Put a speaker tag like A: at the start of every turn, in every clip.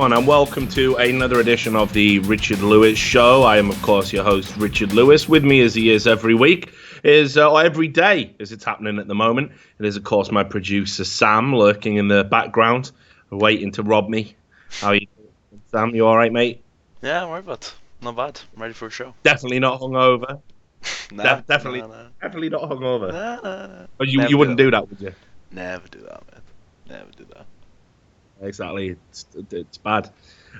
A: everyone, and welcome to another edition of the Richard Lewis Show. I am, of course, your host, Richard Lewis. With me, as he is every week, or every day, as it's happening at the moment. It is, of course, my producer, Sam, lurking in the background, waiting to rob me. How are you doing, Sam? You all right, mate?
B: Yeah, I'm alright, but not bad. I'm ready for a show.
A: Definitely not hungover. Definitely not hungover.
B: Nah.
A: Oh, you wouldn't do that, would you?
B: Never do that, man. Never do that.
A: Exactly, it's bad.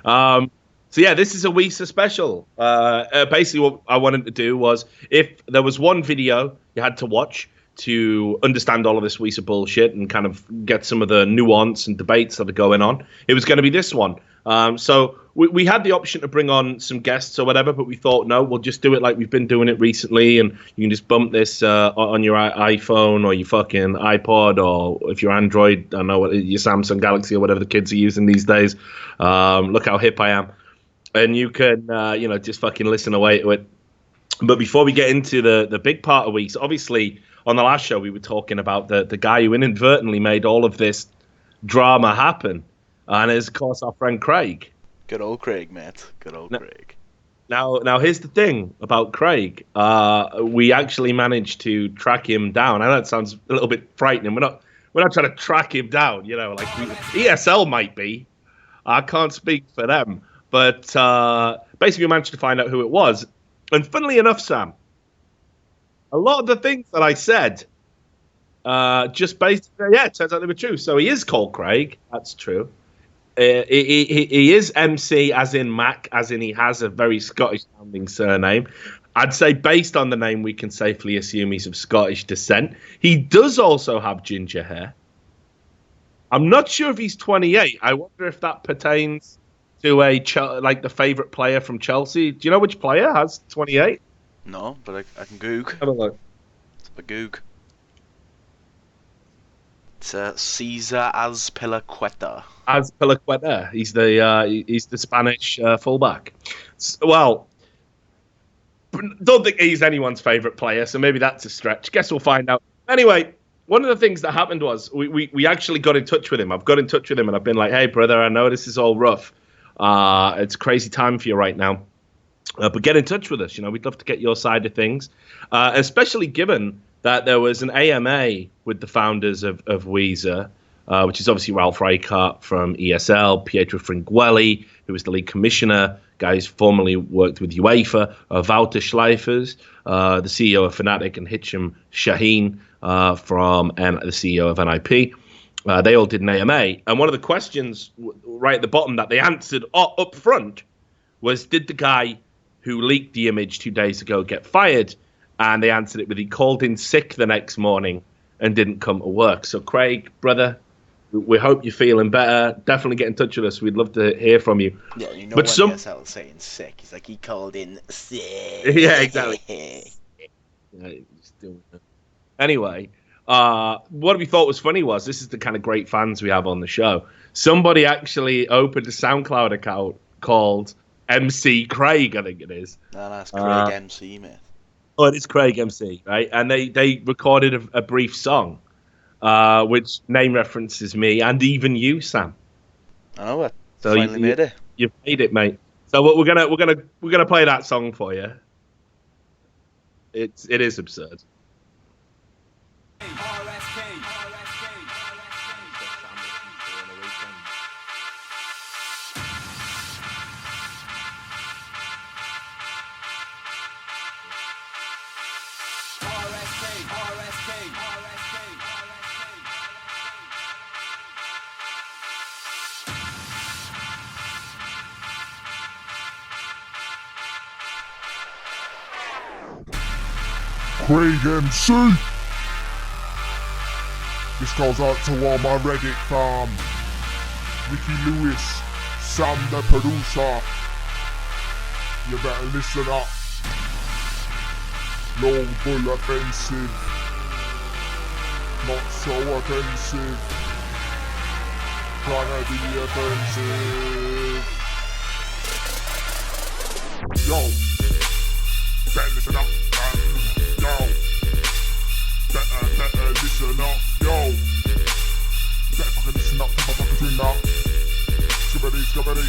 A: So yeah, this is a WESA special. Basically, what I wanted to do was, if there was one video you had to watch to understand all of this WESA bullshit and kind of get some of the nuance and debates that are going on, it was going to be this one. So we had the option to bring on some guests or whatever, but we thought, no, we'll just do it like we've been doing it recently, and you can just bump this on your iPhone or your fucking iPod, or if you're Android, I don't know, your Samsung Galaxy or whatever the kids are using these days. Look how hip I am. And you can, just fucking listen away to it. But before we get into the big part of weeks, obviously, on the last show, we were talking about the guy who inadvertently made all of this drama happen. And it's, of course, our friend Craig.
B: Good old Craig, mate. Good old Craig.
A: Now, here's the thing about Craig. We actually managed to track him down. I know it sounds a little bit frightening. We're not trying to track him down. Like ESL might be. I can't speak for them. But basically, we managed to find out who it was. And funnily enough, Sam, a lot of the things that I said, it turns out they were true. So he is called Craig. That's true. He is MC, as in Mac, as in he has a very Scottish-sounding surname. I'd say based on the name, we can safely assume he's of Scottish descent. He does also have ginger hair. I'm not sure if he's 28. I wonder if that pertains to the favourite player from Chelsea. Do you know which player has 28?
B: No, but I can goog.
A: Have a look.
B: It's a goog. It's Cesar Azpilicueta.
A: Azpilicueta. He's the Spanish fullback. Well, don't think he's anyone's favourite player, so maybe that's a stretch. Guess we'll find out. Anyway, one of the things that happened was we actually got in touch with him. I've got in touch with him and I've been like, hey, brother, I know this is all rough. It's a crazy time for you right now. But get in touch with us. We'd love to get your side of things, especially given that there was an AMA with the founders of WESA, which is obviously Ralph Reichart from ESL, Pietro Fringuelli, who was the league commissioner, guys formerly worked with UEFA, Wouter Schleifers, the CEO of Fnatic, and Hicham Shaheen from the CEO of NIP. They all did an AMA. And one of the questions right at the bottom that they answered up front was, did the guy who leaked the image 2 days ago get fired? And they answered it with, he called in sick the next morning and didn't come to work. So, Craig, brother, we hope you're feeling better. Definitely get in touch with us. We'd love to hear from you.
B: Yeah, when ESL saying sick, he's like, he called in sick.
A: Yeah, exactly. Anyway, what we thought was funny was, this is the kind of great fans we have on the show. Somebody actually opened a SoundCloud account called MC Craig, I think it is.
B: No, that's Craig MC, mate.
A: Oh, it is Craig MC, right? And they recorded a brief song, which name references me and even you, Sam.
B: I know it. So finally made it.
A: You've made it, mate. So we're gonna play that song for you. It is absurd.
C: Craig MC. This goes out to all my Reddit fam. Ricky Lewis, Sam the producer. You better listen up. Low bull offensive. Not so offensive. Tryna be offensive. Yo, better listen up. Yo, better listen up. Yo, better fucking listen up to my fucking tune now. Skibbity everybody.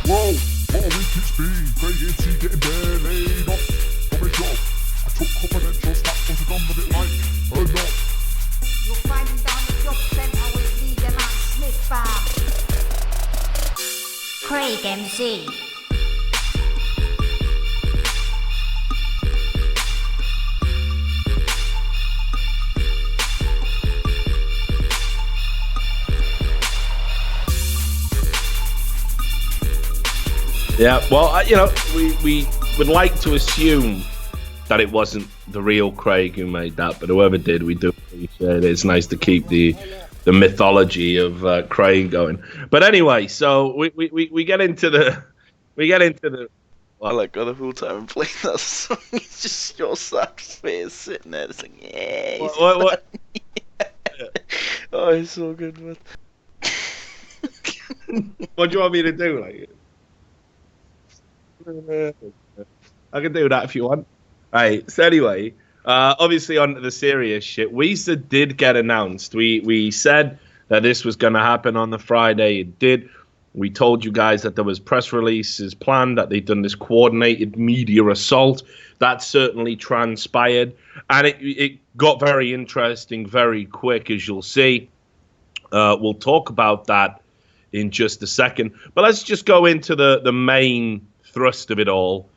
C: Whoa, what a week it's been. Craig MC getting bare laid off from his job. I took confidential snaps and forgot with it like a lot.
D: You'll find him down the job centre with Leader Man Smith Farm. Craig MC.
A: Yeah, well, you know, we would like to assume that it wasn't the real Craig who made that, but whoever did, we do appreciate it. It's nice to keep the mythology of Craig going. But anyway, so we get into the
B: I like got the whole time playing that song. It's just your sad face sitting there, just like, yeah.
A: What?
B: Oh, it's so good, man.
A: What do you want me to do? Like, I can do that if you want. Right. So anyway, obviously on the serious shit, WESA did get announced. We said that this was going to happen on the Friday. It did. We told you guys that there was press releases planned, that they'd done this coordinated media assault. That certainly transpired, and it got very interesting very quick, as you'll see. We'll talk about that in just a second, but let's just go into the main thrust of it all,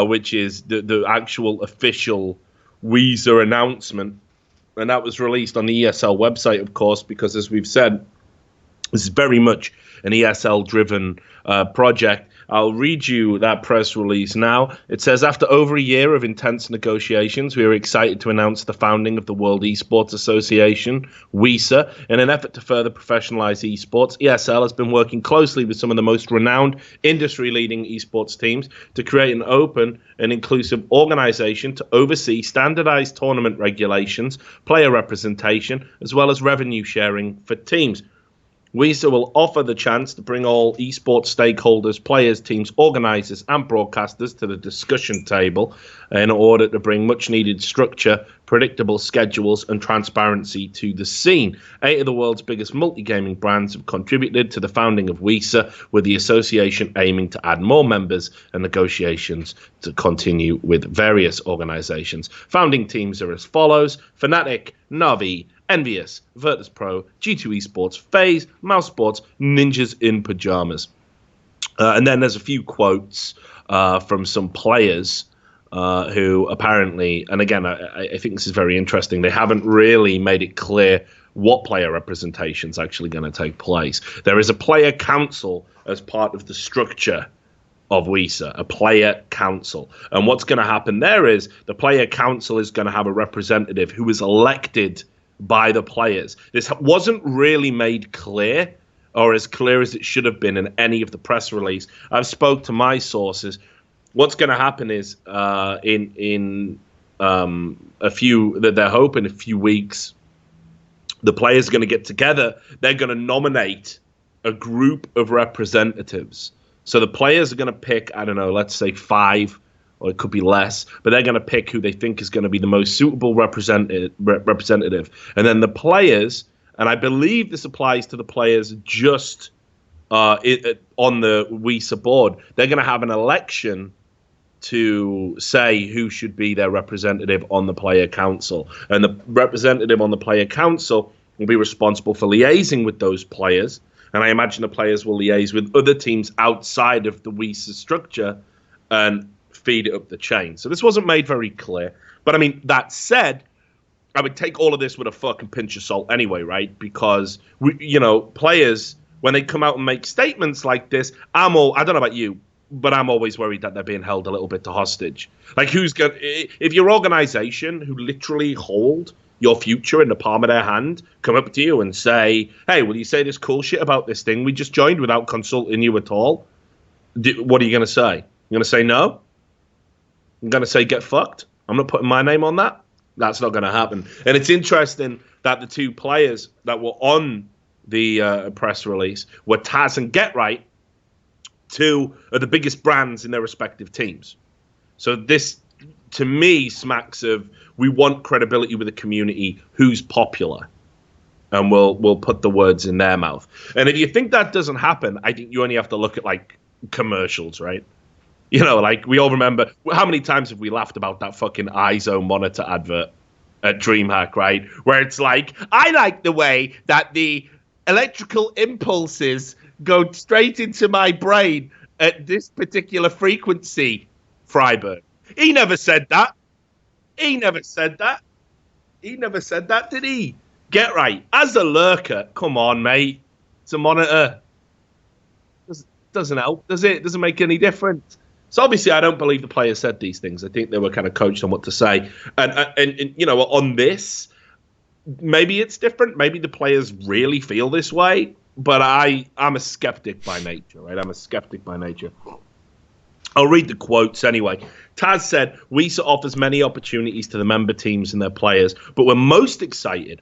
A: which is the actual official WESA announcement. And that was released on the ESL website, of course, because as we've said, this is very much an ESL-driven project. I'll read you that press release now. It says, after over a year of intense negotiations, we are excited to announce the founding of the World Esports Association, WESA. In an effort to further professionalize esports, ESL has been working closely with some of the most renowned industry-leading esports teams to create an open and inclusive organization to oversee standardized tournament regulations, player representation, as well as revenue sharing for teams. WESA will offer the chance to bring all esports stakeholders, players, teams, organizers, and broadcasters to the discussion table in order to bring much-needed structure, predictable schedules, and transparency to the scene. 8 of the world's biggest multi-gaming brands have contributed to the founding of WESA, with the association aiming to add more members and negotiations to continue with various organizations. Founding teams are as follows: Fnatic, Navi, Envious, Virtus Pro, G2 Esports, FaZe, Mouse Sports, Ninjas in Pajamas. And then there's a few quotes from some players who apparently, and again, I think this is very interesting, they haven't really made it clear what player representation is actually going to take place. There is a player council as part of the structure of WESA, a player council. And what's going to happen there is the player council is going to have a representative who is elected by the players. This wasn't really made clear, or as clear as it should have been in any of the press release. I've spoke to my sources. What's going to happen is in a few, that they're hoping a few weeks, the players are going to get together. They're going to nominate a group of representatives. So the players are going to pick, I don't know, let's say 5, or it could be less, but they're going to pick who they think is going to be the most suitable representative. And then the players, and I believe this applies to the players just on the WESA board, they're going to have an election to say who should be their representative on the player council. And the representative on the player council will be responsible for liaising with those players. And I imagine the players will liaise with other teams outside of the WESA structure and feed it up the chain. So this wasn't made very clear. But I mean, that said, I would take all of this with a fucking pinch of salt anyway, right? Because, players, when they come out and make statements like this, I don't know about you, but I'm always worried that they're being held a little bit to hostage. Like, if your organization, who literally hold your future in the palm of their hand, come up to you and say, hey, will you say this cool shit about this thing we just joined without consulting you at all? What are you going to say? You're going to say no? I'm going to say get fucked? I'm not putting my name on that? That's not going to happen. And it's interesting that the 2 players that were on the press release were Taz and GetRight, 2 of the biggest brands in their respective teams. So this, to me, smacks of we want credibility with the community, who's popular. and we'll put the words in their mouth. And if you think that doesn't happen, I think you only have to look at like commercials, right? You know, like we all remember how many times have we laughed about that fucking iZone monitor advert at DreamHack, right? Where it's like, I like the way that the electrical impulses go straight into my brain at this particular frequency, Freiberg. He never said that. He never said that. He never said that, did he? Get right. As a lurker, come on, mate. It's a monitor. Doesn't help, does it? Doesn't make any difference. So obviously, I don't believe the players said these things. I think they were kind of coached on what to say. And you know, on this, maybe it's different. Maybe the players really feel this way. But I'm a skeptic by nature, right? I'm a skeptic by nature. I'll read the quotes anyway. Taz said, WESA offers many opportunities to the member teams and their players, but we're most excited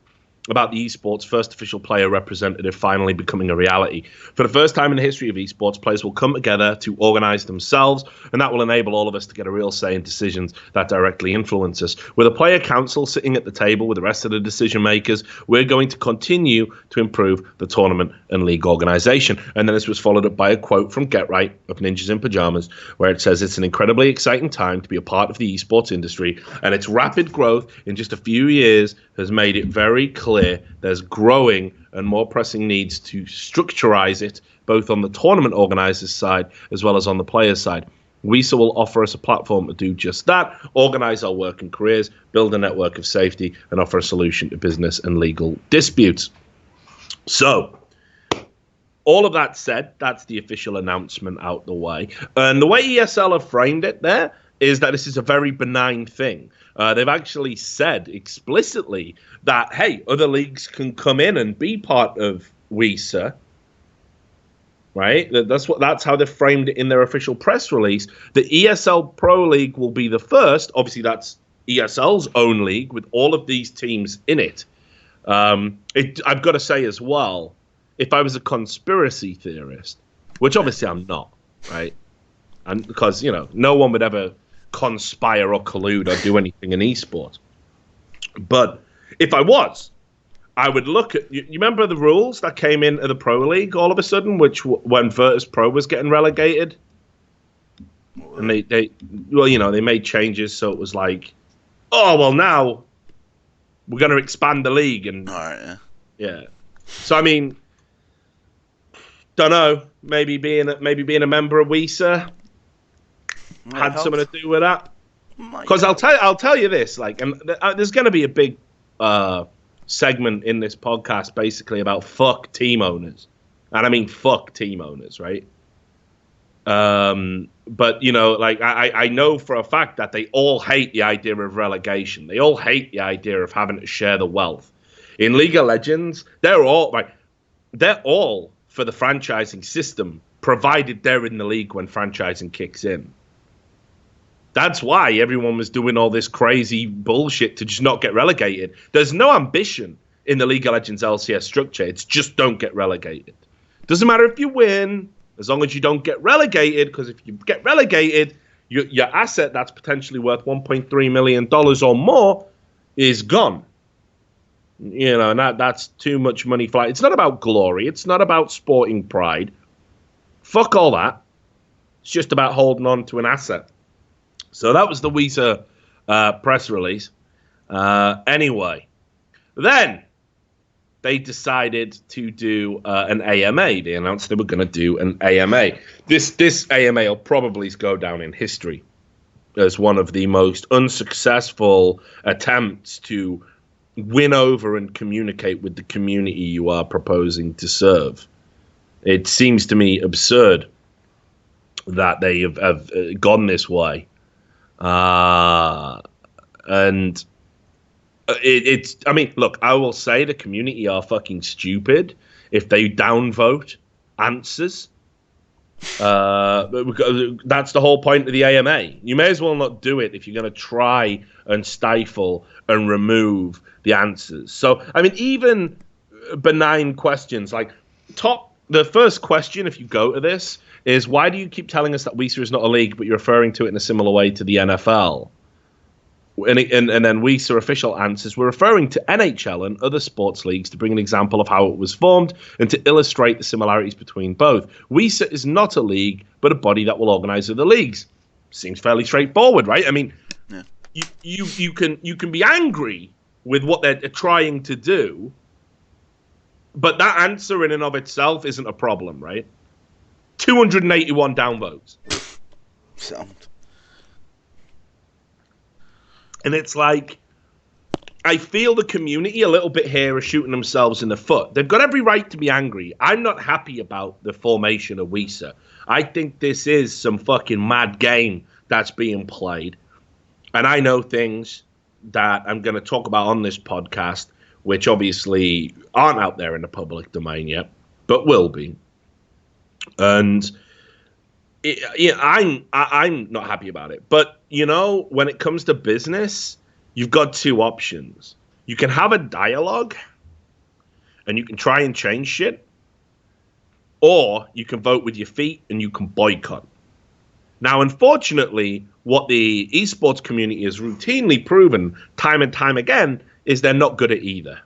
A: about the esports first official player representative finally becoming a reality. For the first time in the history of esports, players will come together to organize themselves, and that will enable all of us to get a real say in decisions that directly influence us. With a player council sitting at the table with the rest of the decision makers, we're going to continue to improve the tournament and league organization. And then this was followed up by a quote from Get Right of Ninjas in Pajamas, where it says, it's an incredibly exciting time to be a part of the esports industry, and its rapid growth in just a few years has made it very clear there's growing and more pressing needs to structurize it, both on the tournament organizers' side as well as on the players' side. WESA will offer us a platform to do just that, organize our work and careers, build a network of safety, and offer a solution to business and legal disputes. So, all of that said, that's the official announcement out the way. And the way ESL have framed it there is that this is a very benign thing. They've actually said explicitly that, hey, other leagues can come in and be part of WESA, right? That's how they framed it in their official press release. The ESL Pro League will be the first. Obviously, that's ESL's own league with all of these teams in it. I've got to say as well, if I was a conspiracy theorist, which obviously I'm not, right? And because, you know, no one would ever conspire or collude or do anything in esports. But if I was, I would look at, you remember the rules that came into the Pro League all of a sudden, which when Virtus Pro was getting relegated? And they well, you know, they made changes, so it was like, oh, well, now we're going to expand the league. And
B: all right,
A: yeah. So, I mean, don't know, maybe being a member of WESA had something to do with that. Because I'll tell you this, like, and there's going to be a big segment in this podcast basically about fuck team owners, and I mean fuck team owners, right? But you know, like I know for a fact that they all hate the idea of relegation. They all hate the idea of having to share the wealth. In League of Legends, they're all for the franchising system, provided they're in the league when franchising kicks in. That's why everyone was doing all this crazy bullshit to just not get relegated. There's no ambition in the League of Legends LCS structure. It's just don't get relegated. Doesn't matter if you win, as long as you don't get relegated, because if you get relegated, your asset that's potentially worth $1.3 million or more is gone. You know, and that's too much money for. It's not about glory. It's not about sporting pride. Fuck all that. It's just about holding on to an asset. So that was the WESA press release. Anyway, then they decided to do an AMA. They announced they were going to do an AMA. This AMA will probably go down in history as one of the most unsuccessful attempts to win over and communicate with the community you are proposing to serve. It seems to me absurd that they have gone this way. And it's, I mean, look, I will say the community are fucking stupid if they downvote answers. That's the whole point of the AMA. You may as well not do it if you're going to try and stifle and remove the answers. So, I mean, even benign questions like the first question, if you go to this, is why do you keep telling us that WESA is not a league, but you're referring to it in a similar way to the NFL? And then WESA official answers, we're referring to NHL and other sports leagues to bring an example of how it was formed and to illustrate the similarities between both. WESA is not a league, but a body that will organise other leagues. Seems fairly straightforward, right? I mean, you can be angry with what they're trying to do, but that answer in and of itself isn't a problem, right? 281 downvotes.
B: Sound.
A: And it's like, I feel the community a little bit here are shooting themselves in the foot. They've got every right to be angry. I'm not happy about the formation of WESA. I think this is some fucking mad game that's being played. And I know things that I'm going to talk about on this podcast, which obviously aren't out there in the public domain yet, but will be. And I'm not happy about it. But, you know, when it comes to business, you've got two options. You can have a dialogue and you can try and change shit, or you can vote with your feet and you can boycott. Now, unfortunately, what the esports community has routinely proven time and time again is they're not good at either.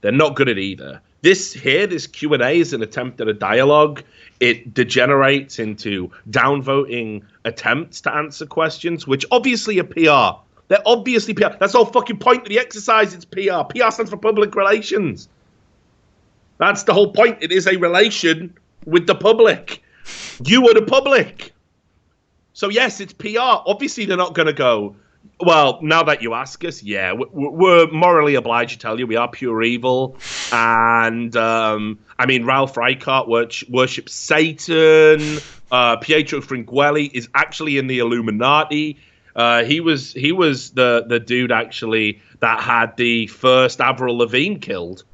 A: They're not good at either. This Q&A is an attempt at a dialogue. It degenerates into downvoting attempts to answer questions, which obviously are PR. They're obviously PR. That's the whole fucking point of the exercise. It's PR. PR stands for public relations. That's the whole point. It is a relation with the public. You are the public. So yes, it's PR. Obviously, they're not going to go, well, now that you ask us, yeah, we're morally obliged to tell you we are pure evil. And, I mean, Ralph Reichart worships Satan. Pietro Fringuelli is actually in the Illuminati. He was the dude, actually, that had the first Avril Lavigne killed.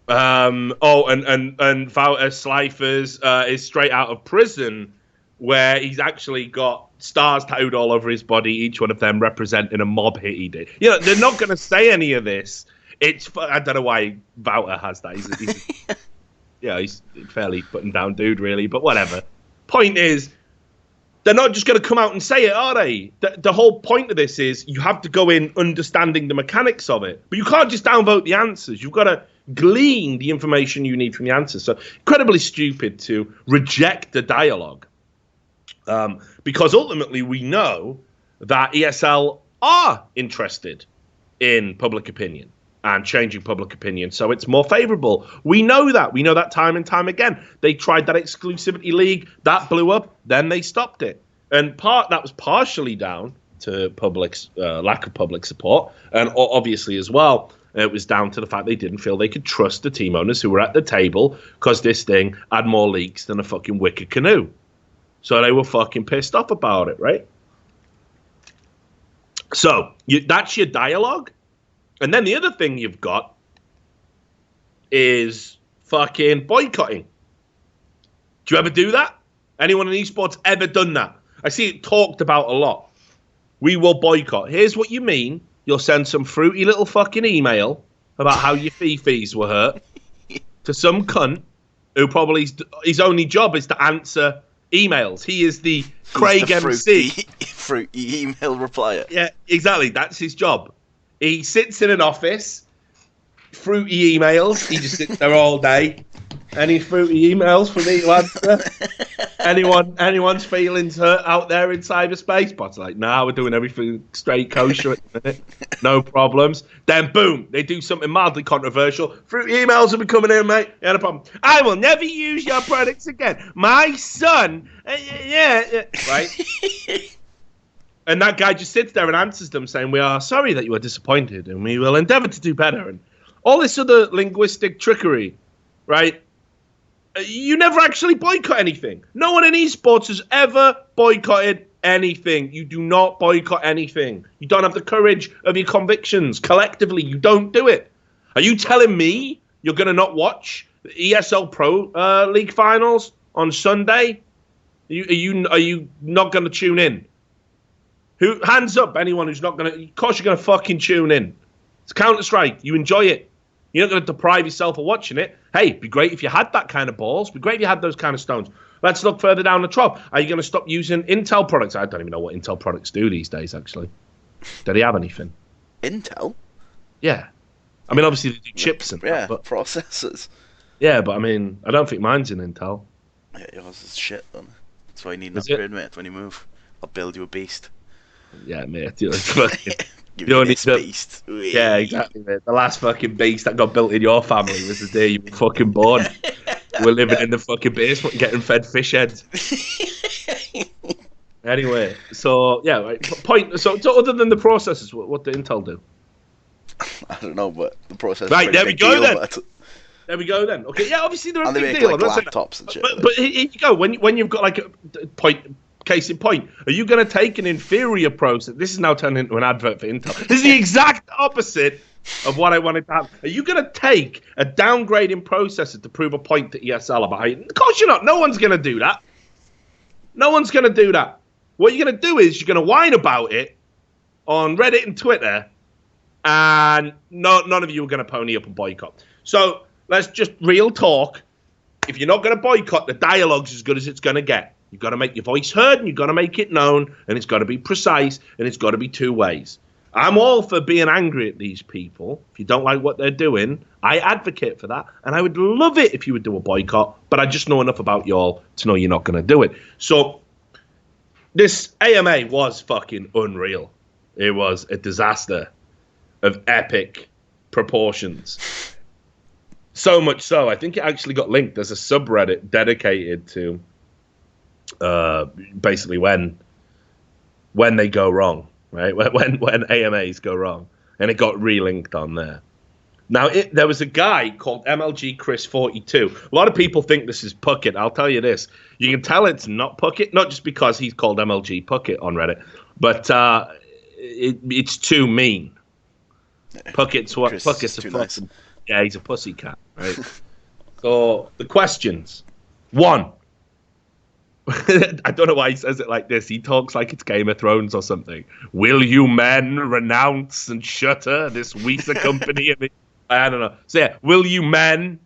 A: And Wouter Slijvers is straight out of prison, where he's actually got stars tattooed all over his body, each one of them representing a mob hit he did. You know, they're not going to say any of this. I don't know why Wouter has that. He's a fairly buttoned down dude, really, but whatever. Point is, they're not just going to come out and say it, are they? The whole point of this is you have to go in understanding the mechanics of it. But you can't just downvote the answers. You've got to glean the information you need from the answers. So incredibly stupid to reject the dialogue. Because ultimately we know that ESL are interested in public opinion and changing public opinion, so it's more favourable. We know that. We know that time and time again. They tried that exclusivity league, that blew up, then they stopped it. And that was partially down to lack of public support, and obviously as well, it was down to the fact they didn't feel they could trust the team owners who were at the table, because this thing had more leaks than a fucking wicker canoe. So they were fucking pissed off about it, right? So that's your dialogue. And then the other thing you've got is fucking boycotting. Do you ever do that? Anyone in esports ever done that? I see it talked about a lot. We will boycott. Here's what you mean. You'll send some fruity little fucking email about how your fees were hurt to some cunt who probably his only job is to answer emails. He is the Craig MC.
B: Fruity email replier.
A: Yeah, exactly. That's his job. He sits in an office, fruity emails. He just sits there all day. Any fruity emails for me to answer? Anyone's feelings hurt out there in cyberspace? But like, nah, we're doing everything straight kosher at the minute. No problems. Then boom, they do something mildly controversial. Fruity emails will be coming in, mate. Yeah, no problem. I will never use your products again. My son, right? And that guy just sits there and answers them saying, we are sorry that you are disappointed and we will endeavor to do better. And all this other linguistic trickery, right? You never actually boycott anything. No one in esports has ever boycotted anything. You do not boycott anything. You don't have the courage of your convictions. Collectively, you don't do it. Are you telling me you're going to not watch the ESL Pro League finals on Sunday? Are you not going to tune in? Hands up, anyone who's not going to... Of course you're going to fucking tune in. It's Counter-Strike. You enjoy it. You're not going to deprive yourself of watching it. Hey, it'd be great if you had that kind of balls. It'd be great if you had those kind of stones. Let's look further down the track. Are you going to stop using Intel products? I don't even know what Intel products do these days, actually. Do they have anything?
B: Intel?
A: Yeah. I mean, obviously they do chips and that, but
B: processors.
A: Yeah, but I mean, I don't think mine's in Intel.
B: Yeah, yours is shit, then. That's why you need an upgrade, mate, when you move. I'll build you a beast.
A: Yeah, mate. You're fucking...
B: Give you this beast.
A: Yeah, exactly, mate. The last fucking beast that got built in your family was the day you were fucking born. We're living in the fucking basement and getting fed fish heads. Anyway, so, yeah, right. Point. So other than the processors, what did Intel do?
B: I don't know, but the processor.
A: Right, there we go then. There we go then. Okay, yeah, obviously they're a
B: and they
A: big
B: make
A: deal.
B: like laptops and shit.
A: But here you go. When you've got like a point, case in point, are you going to take an inferior process? This is now turned into an advert for Intel. This is the exact opposite of what I wanted to have. Are you going to take a downgrading processor to prove a point to ESL about it? Of course you're not. No one's going to do that. No one's going to do that. What you're going to do is you're going to whine about it on Reddit and Twitter, and none of you are going to pony up and boycott. So let's just real talk. If you're not going to boycott, the dialogue's as good as it's going to get. You've got to make your voice heard, and you've got to make it known, and it's got to be precise, and it's got to be two ways. I'm all for being angry at these people. If you don't like what they're doing, I advocate for that, and I would love it if you would do a boycott, but I just know enough about y'all to know you're not going to do it. So this AMA was fucking unreal. It was a disaster of epic proportions. So much so, I think it actually got linked. There's a subreddit dedicated to basically when they go wrong, right? When AMAs go wrong, and it got relinked on there. Now, there was a guy called MLG Chris 42. A lot of people think this is Puckett. I'll tell you this: you can tell it's not Puckett, not just because he's called MLG Puckett on Reddit, but it's too mean. Puckett's what? Puckett's a fucking nice. Yeah, he's a pussycat, right? So the questions: 1. I don't know why he says it like this. He talks like it's Game of Thrones or something. Will you men renounce and shutter this WESA company? I don't know. So yeah, will you men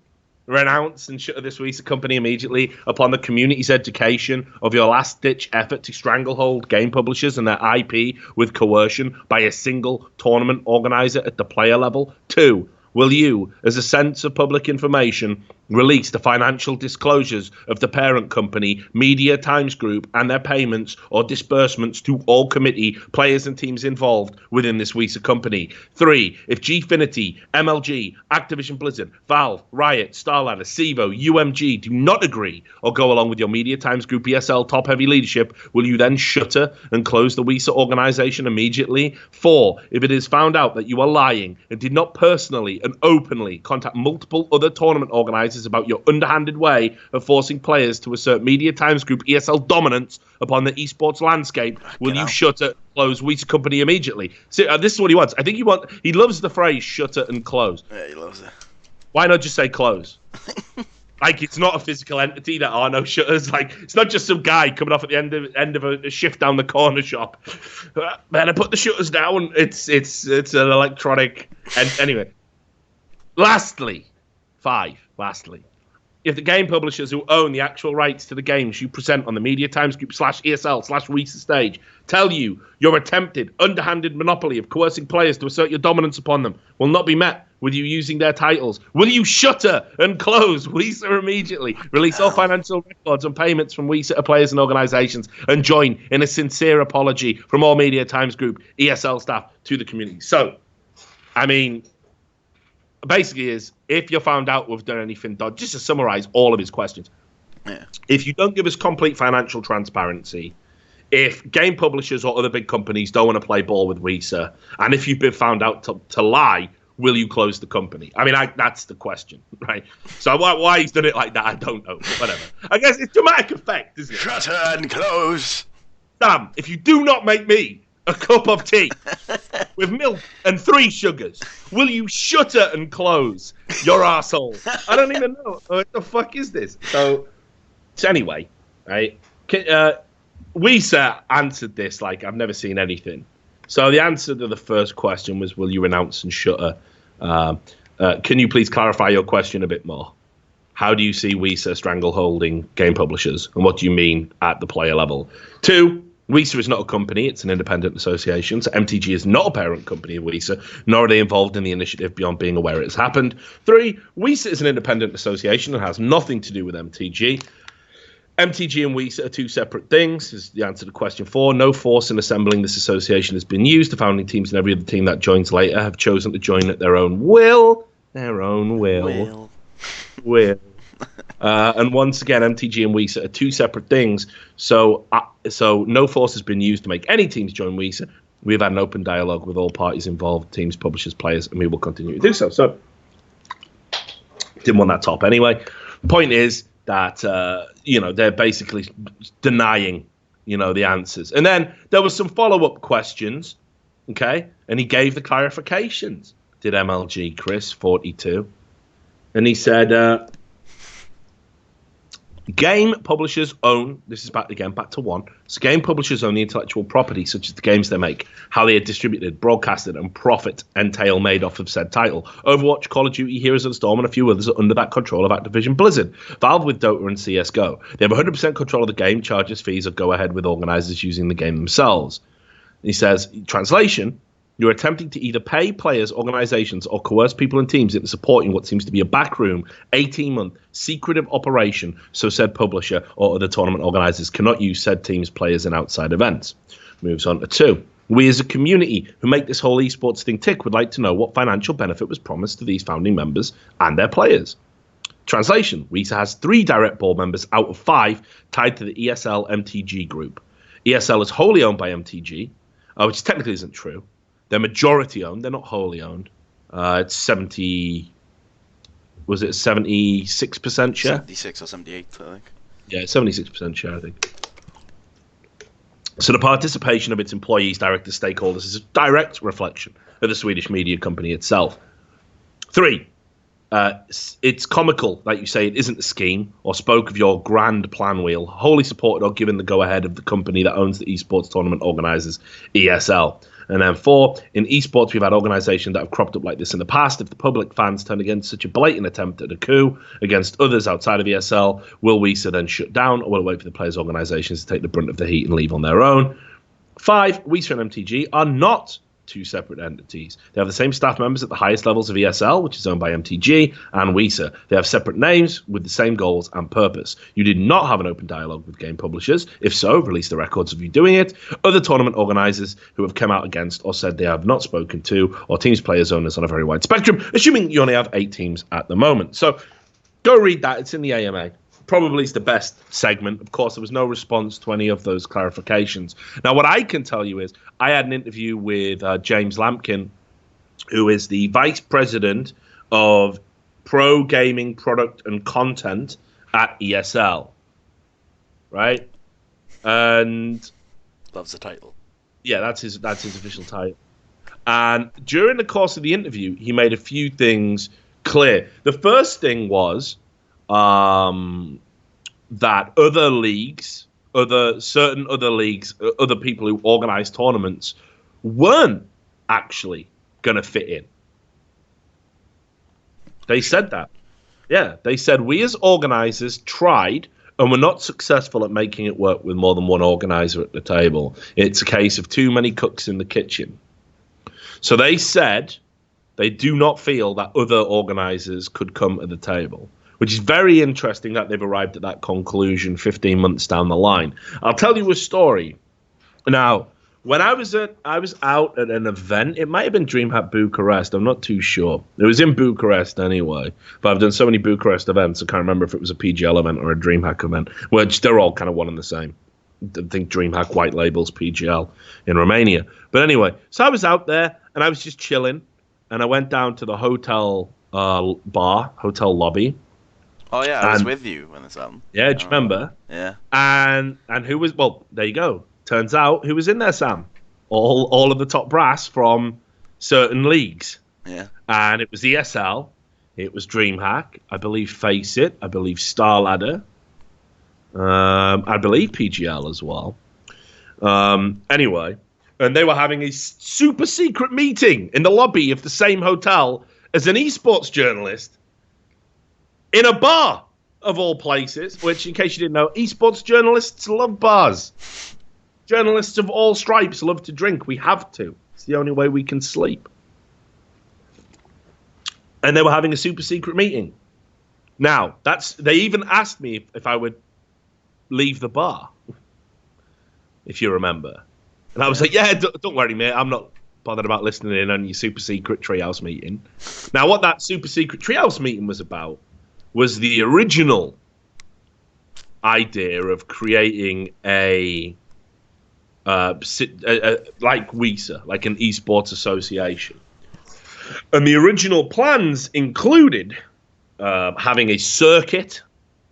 A: renounce and shutter this WESA company immediately upon the community's education of your last-ditch effort to stranglehold game publishers and their IP with coercion by a single tournament organizer at the player level? 2. Will you, as a sense of public information, release the financial disclosures of the parent company, Media Times Group, and their payments or disbursements to all committee, players and teams involved within this WESA company? 3. If Gfinity, MLG, Activision Blizzard, Valve, Riot, Starladder, Sevo, UMG do not agree or go along with your Media Times Group ESL top-heavy leadership, will you then shutter and close the WESA organization immediately? 4. If it is found out that you are lying and did not personally and openly contact multiple other tournament organizers about your underhanded way of forcing players to assert Media Times Group ESL dominance upon the esports landscape, will you shutter, close WESA company immediately? See, this is what he wants. I think he loves the phrase shutter and close.
B: Yeah, he loves it.
A: Why not just say close? Like, it's not a physical entity. There are no shutters. Like, it's not just some guy coming off at the end of a shift down the corner shop. Man, I put the shutters down. It's an electronic. And anyway, lastly, if the game publishers who own the actual rights to the games you present on the Media Times Group /ESL/WESA stage tell you your attempted underhanded monopoly of coercing players to assert your dominance upon them will not be met with you using their titles, will you shutter and close WESA immediately, release all financial records and payments from WESA to players and organizations, and join in a sincere apology from all Media Times Group ESL staff to the community? So, I mean, basically is, if you're found out we've done anything dodgy, just to summarize all of his questions.
B: Yeah.
A: If you don't give us complete financial transparency, if game publishers or other big companies don't want to play ball with WESA, and if you've been found out to lie, will you close the company? I mean, that's the question, right? So why he's done it like that, I don't know. Whatever. I guess it's dramatic effect, isn't it?
B: Shutter and close.
A: Sam, if you do not make me a cup of tea with milk and 3 sugars, will you shutter and close your arsehole? I don't even know. What the fuck is this? So anyway, right? WESA answered this like I've never seen anything. So the answer to the first question was, will you renounce and shutter? Can you please clarify your question a bit more? how do you see WESA strangleholding game publishers, and what do you mean at the player level? 2, WESA is not a company, it's an independent association, so MTG is not a parent company of WESA, nor are they involved in the initiative beyond being aware it has happened. 3, WESA is an independent association and has nothing to do with MTG. MTG and WESA are 2 separate things, is the answer to question 4. No force in assembling this association has been used. The founding teams and every other team that joins later have chosen to join at their own will. Their own will. And once again, MTG and WESA are 2 separate things. So no force has been used to make any teams join WESA. We've had an open dialogue with all parties involved, teams, publishers, players, and we will continue to do so. So didn't want that top anyway. Point is that they're basically denying the answers. And then there was some follow-up questions, okay? And he gave the clarifications. Did MLG Chris 42, and he said. Game publishers own, this is back to 1, so game publishers own the intellectual property, such as the games they make, how they are distributed, broadcasted, and profit entail made off of said title. Overwatch, Call of Duty, Heroes of the Storm, and a few others are under that control of Activision Blizzard. Valve with Dota and CSGO. They have 100% control of the game, charges fees, or go ahead with organizers using the game themselves. He says, translation, you're attempting to either pay players, organizations, or coerce people and teams into supporting what seems to be a backroom, 18-month secretive operation, so said publisher or other tournament organizers cannot use said teams, players, in outside events. Moves on to 2. We as a community who make this whole esports thing tick would like to know what financial benefit was promised to these founding members and their players. Translation, WESA has 3 direct board members out of 5 tied to the ESL MTG group. ESL is wholly owned by MTG, which technically isn't true. They're majority owned. They're not wholly owned. It's 70. Was it a 76% share?
B: 76 or 78, I think.
A: Yeah, 76% share, I think. So the participation of its employees, directors, stakeholders is a direct reflection of the Swedish media company itself. 3. It's comical that you say it isn't a scheme or spoke of your grand plan wheel, wholly supported or given the go-ahead of the company that owns the esports tournament organizers, ESL. And then 4, in esports, we've had organizations that have cropped up like this in the past. If the public fans turn against such a blatant attempt at a coup against others outside of ESL, will WESA then shut down, or will it wait for the players' organizations to take the brunt of the heat and leave on their own? 5, WESA and MTG are not 2 separate entities. They have the same staff members at the highest levels of ESL, which is owned by MTG, and WESA. They have separate names with the same goals and purpose. You did not have an open dialogue with game publishers. If so, release the records of you doing it. Other tournament organizers who have come out against or said they have not spoken to, or teams, players, owners on a very wide spectrum, assuming you only have 8 teams at the moment. So go read that. It's in the AMA. Probably is the best segment. Of course, there was no response to any of those clarifications. Now, what I can tell you is I had an interview with James Lampkin, who is the vice president of pro gaming product and content at ESL, right? And
B: loves the title.
A: Yeah, that's his official title. And during the course of the interview, he made a few things clear. The first thing was that other leagues, other people who organize tournaments weren't actually going to fit in. They said that. Yeah, they said we as organizers tried and were not successful at making it work with more than one organizer at the table. It's a case of too many cooks in the kitchen. So they said they do not feel that other organizers could come at the table, which is very interesting that they've arrived at that conclusion 15 months down the line. I'll tell you a story. Now, when I was out at an event, it might have been DreamHack Bucharest, I'm not too sure. It was in Bucharest anyway, but I've done so many Bucharest events, I can't remember if it was a PGL event or a DreamHack event, which they're all kind of one and the same. I think DreamHack white labels PGL in Romania. But anyway, so I was out there, and I was just chilling, and I went down to the hotel hotel lobby.
B: Oh yeah, I was with you when this happened.
A: Yeah, do you remember?
B: Yeah.
A: And who was? Well, there you go. Turns out who was in there, Sam? All of the top brass from certain leagues.
B: Yeah. And
A: it was ESL, it was DreamHack, I believe Face It, I believe Starladder, I believe PGL as well. Anyway, and they were having a super secret meeting in the lobby of the same hotel as an esports journalist. In a bar. of all places, which, in case you didn't know, esports journalists love bars. Journalists of all stripes love to drink. We have to. It's the only way we can sleep. And they were having a super secret meeting. Now, they even asked me if I would leave the bar, if you remember. And I was like, yeah, don't worry, mate. I'm not bothered about listening in on your super secret treehouse meeting. Now, what that super secret treehouse meeting was about was the original idea of creating like WESA, like an esports association. And the original plans included having a circuit,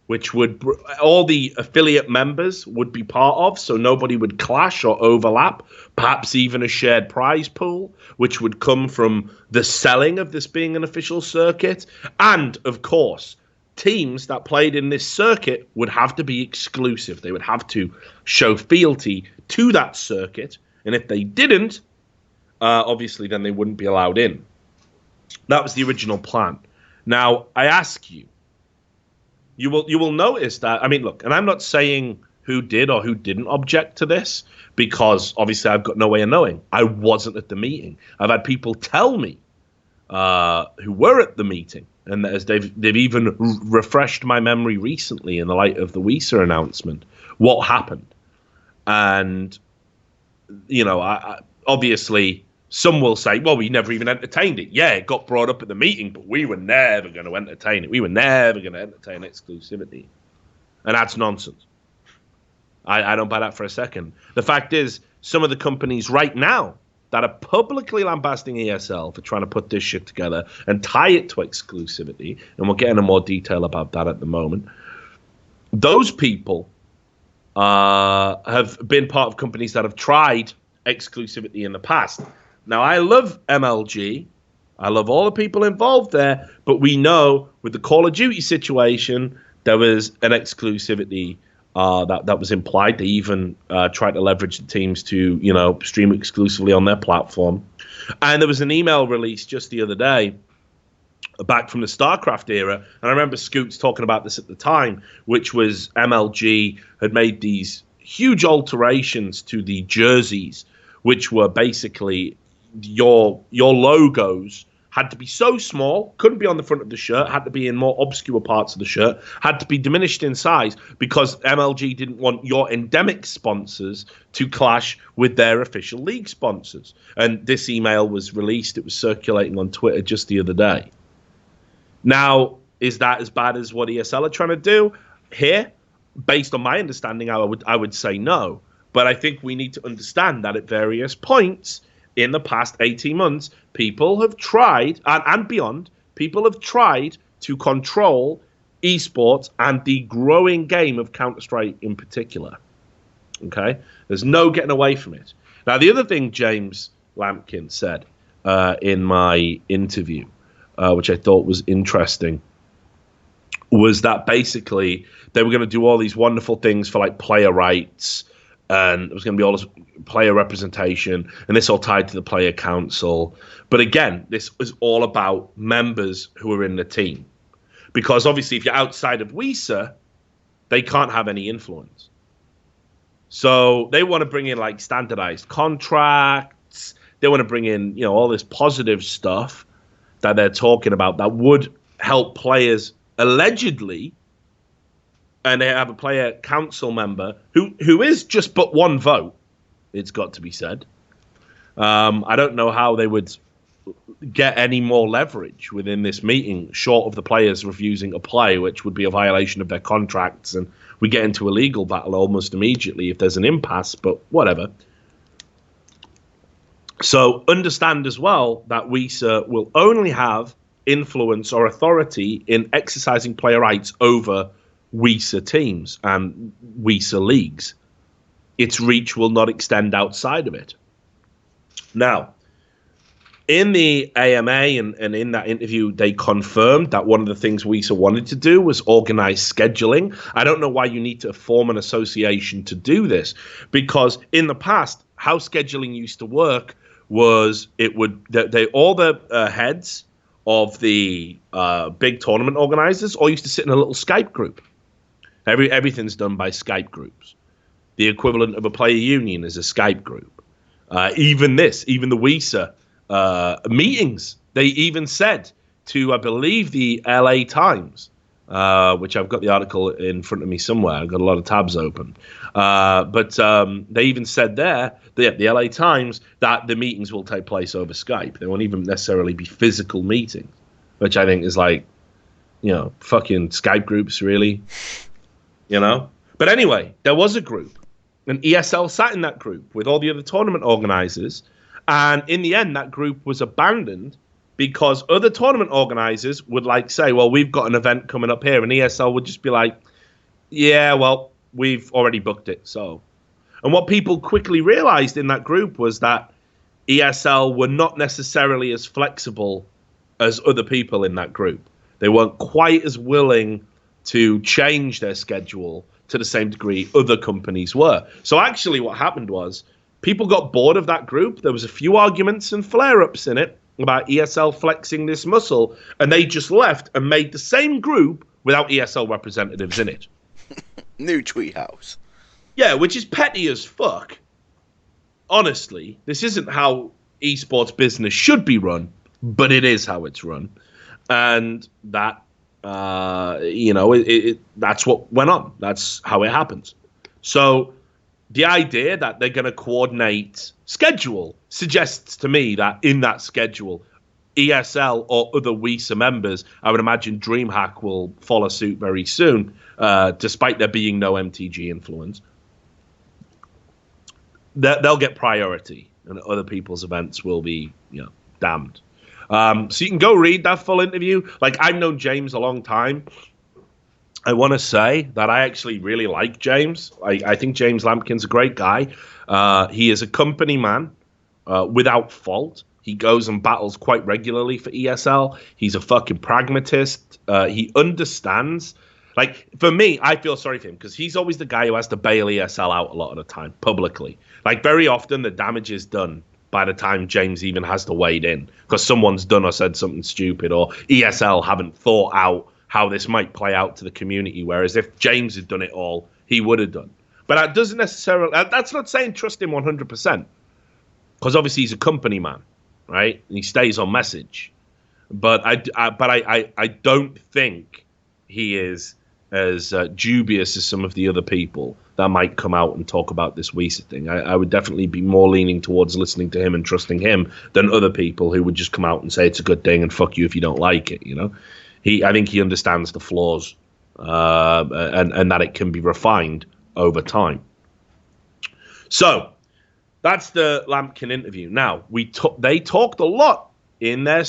A: which would all the affiliate members would be part of, so nobody would clash or overlap, perhaps even a shared prize pool, which would come from the selling of this being an official circuit. And, of course, teams that played in this circuit would have to be exclusive. They would have to show fealty to that circuit, and if they didn't, obviously then they wouldn't be allowed in. That was the original plan. Now, I ask you, you will notice that, I mean, look, and I'm not saying who did or who didn't object to this, because obviously I've got no way of knowing. I wasn't at the meeting. I've had people tell me who were at the meeting, and as they've even refreshed my memory recently in the light of the WESA announcement, what happened. And, you know, I obviously some will say, well, we never even entertained it. Yeah, it got brought up at the meeting, but we were never going to entertain it. We were never going to entertain exclusivity. And that's nonsense. I don't buy that for a second. The fact is, some of the companies right now that are publicly lambasting ESL for trying to put this shit together and tie it to exclusivity, and we'll get into more detail about that at the moment, those people have been part of companies that have tried exclusivity in the past. Now, I love MLG. I love all the people involved there, but we know with the Call of Duty situation, there was an exclusivity that was implied. They even tried to leverage the teams to, you know, stream exclusively on their platform. And there was an email released just the other day back from the StarCraft era, and I remember Scoots talking about this at the time, which was MLG had made these huge alterations to the jerseys, which were basically your logos had to be so small, couldn't be on the front of the shirt, had to be in more obscure parts of the shirt, had to be diminished in size because MLG didn't want your endemic sponsors to clash with their official league sponsors. And this email was released, it was circulating on Twitter just the other day. Now, is that as bad as what ESL are trying to do here? Based on my understanding, I would say no. But I think we need to understand that at various points in the past 18 months, people have tried, and beyond, people have tried to control esports and the growing game of Counter-Strike in particular. Okay? There's no getting away from it. Now, the other thing James Lampkin said in my interview, which I thought was interesting, was that basically they were going to do all these wonderful things for like player rights, and it was going to be all this player representation, and this all tied to the player council. But again, this was all about members who are in the team. Because obviously if you're outside of WESA, they can't have any influence. So they want to bring in like standardized contracts. They want to bring in, you know, all this positive stuff that they're talking about that would help players allegedly. And they have a player council member who is just but one vote, it's got to be said. I don't know how they would get any more leverage within this meeting, short of the players refusing to play, which would be a violation of their contracts. And we get into a legal battle almost immediately if there's an impasse, but whatever. So understand as well that WESA will only have influence or authority in exercising player rights over WESA teams and WESA leagues. Its reach will not extend outside of it. Now, in the AMA and in that interview, they confirmed that one of the things WESA wanted to do was organize scheduling. I don't know why you need to form an association to do this, because in the past, how scheduling used to work was all the heads of the big tournament organizers all used to sit in a little Skype group. Everything's done by Skype groups. The equivalent of a player union is a Skype group. Even the WESA meetings, they even said to, I believe, the LA Times, which I've got the article in front of me somewhere. I've got a lot of tabs open. But they even said there, the LA Times, that the meetings will take place over Skype. They won't even necessarily be physical meetings, which I think is like, fucking Skype groups, really. But anyway, there was a group, and ESL sat in that group with all the other tournament organizers, and in the end, that group was abandoned because other tournament organizers would say, well, we've got an event coming up here, and ESL would just be like, yeah, well, we've already booked it. So, and what people quickly realized in that group was that ESL were not necessarily as flexible as other people in that group. They weren't quite as willing to change their schedule to the same degree other companies were. So actually what happened was people got bored of that group. There was a few arguments and flare-ups in it about ESL flexing this muscle, and they just left and made the same group without ESL representatives in it.
B: New Treehouse.
A: Yeah, which is petty as fuck. Honestly, this isn't how esports business should be run, but it is how it's run. And that, that's what went on. That's how it happens. So the idea that they're going to coordinate schedule suggests to me that in that schedule, ESL or other WESA members, I would imagine DreamHack will follow suit very soon, despite there being no MTG influence. They'll get priority, and other people's events will be, damned. So you can go read that full interview. I've known James a long time. I want to say that I actually really like James. I think James Lampkin's a great guy. He is a company man without fault. He goes and battles quite regularly for ESL. He's a fucking pragmatist. He understands. For me, I feel sorry for him because he's always the guy who has to bail ESL out a lot of the time, publicly. Very often, the damage is done by the time James even has to wade in because someone's done or said something stupid, or ESL haven't thought out how this might play out to the community, whereas if James had done it all, he would have done. But that doesn't necessarily... That's not saying trust him 100%, because obviously he's a company man, right? And he stays on message. But I don't think he is as dubious as some of the other people that might come out and talk about this WESA thing. I would definitely be more leaning towards listening to him and trusting him than other people who would just come out and say it's a good thing and fuck you if you don't like it, I think he understands the flaws and that it can be refined over time. So that's the Lampkin interview. Now, they talked a lot in their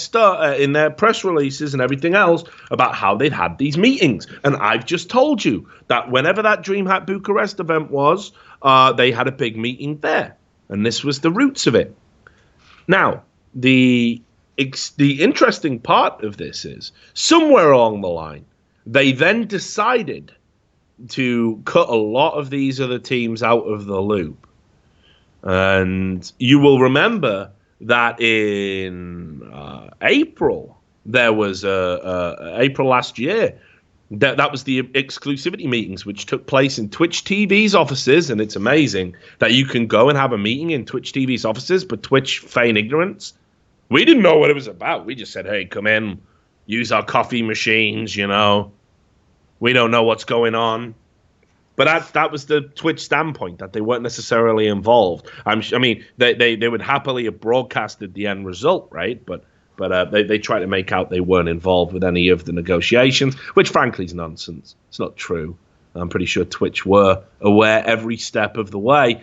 A: press releases and everything else about how they'd had these meetings. And I've just told you that whenever that DreamHack Bucharest event was, they had a big meeting there. And this was the roots of it. Now, the interesting part of this is, somewhere along the line, they then decided to cut a lot of these other teams out of the loop. And you will remember that in April, there was April last year, that was the exclusivity meetings, which took place in Twitch TV's offices. And it's amazing that you can go and have a meeting in Twitch TV's offices, but Twitch feign ignorance. We didn't know what it was about. We just said, hey, come in, use our coffee machines, we don't know what's going on. But that was the Twitch standpoint, that they weren't necessarily involved. They would happily have broadcasted the end result, right? But they tried to make out they weren't involved with any of the negotiations, which frankly is nonsense. It's not true. I'm pretty sure Twitch were aware every step of the way.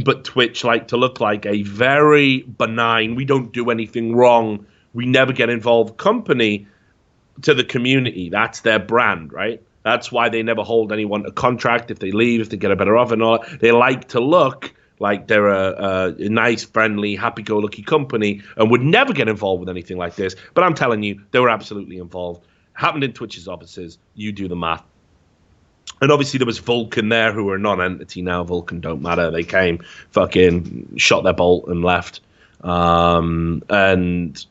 A: But Twitch liked to look like a very benign, we don't do anything wrong, we never get involved company to the community. That's their brand, right? That's why they never hold anyone to contract if they leave, if they get a better offer and all. They like to look like they're a nice, friendly, happy-go-lucky company and would never get involved with anything like this. But I'm telling you, they were absolutely involved. Happened in Twitch's offices. You do the math. And obviously there was Vulcan there, who are a non-entity now. Vulcan don't matter. They came, fucking shot their bolt and left. And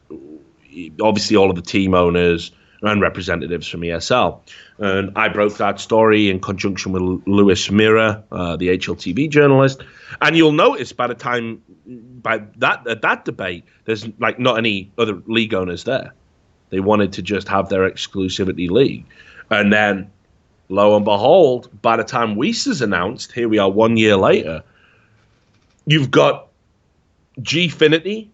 A: obviously all of the team owners and representatives from ESL. And I broke that story in conjunction with Lewis Mirror, the HLTV journalist. And you'll notice at that debate, there's like not any other league owners there. They wanted to just have their exclusivity league. And then, lo and behold, by the time WESA's announced, here we are 1 year later, you've got Gfinity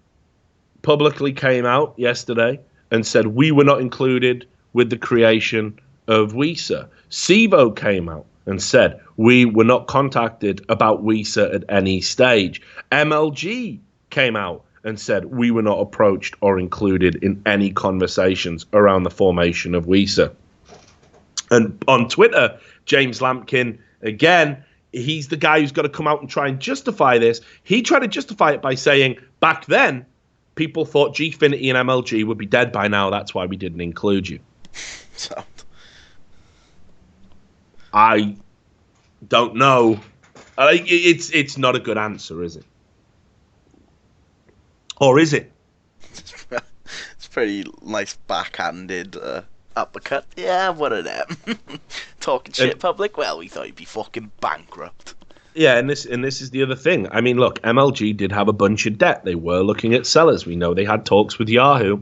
A: publicly came out yesterday and said we were not included with the creation of WESA. SIVO came out and said we were not contacted about WESA at any stage. MLG came out and said we were not approached or included in any conversations around the formation of WESA. And on Twitter, James Lampkin, again, he's the guy who's got to come out and try and justify this. He tried to justify it by saying back then, people thought Gfinity and MLG would be dead by now. That's why we didn't include you.
B: So.
A: I don't know. It's not a good answer, is it? Or is it?
B: It's pretty nice backhanded uppercut. Yeah, one of them. Talking shit public. Well, we thought you'd be fucking bankrupt.
A: Yeah, and this is the other thing. I mean, look, MLG did have a bunch of debt. They were looking at sellers. We know they had talks with Yahoo,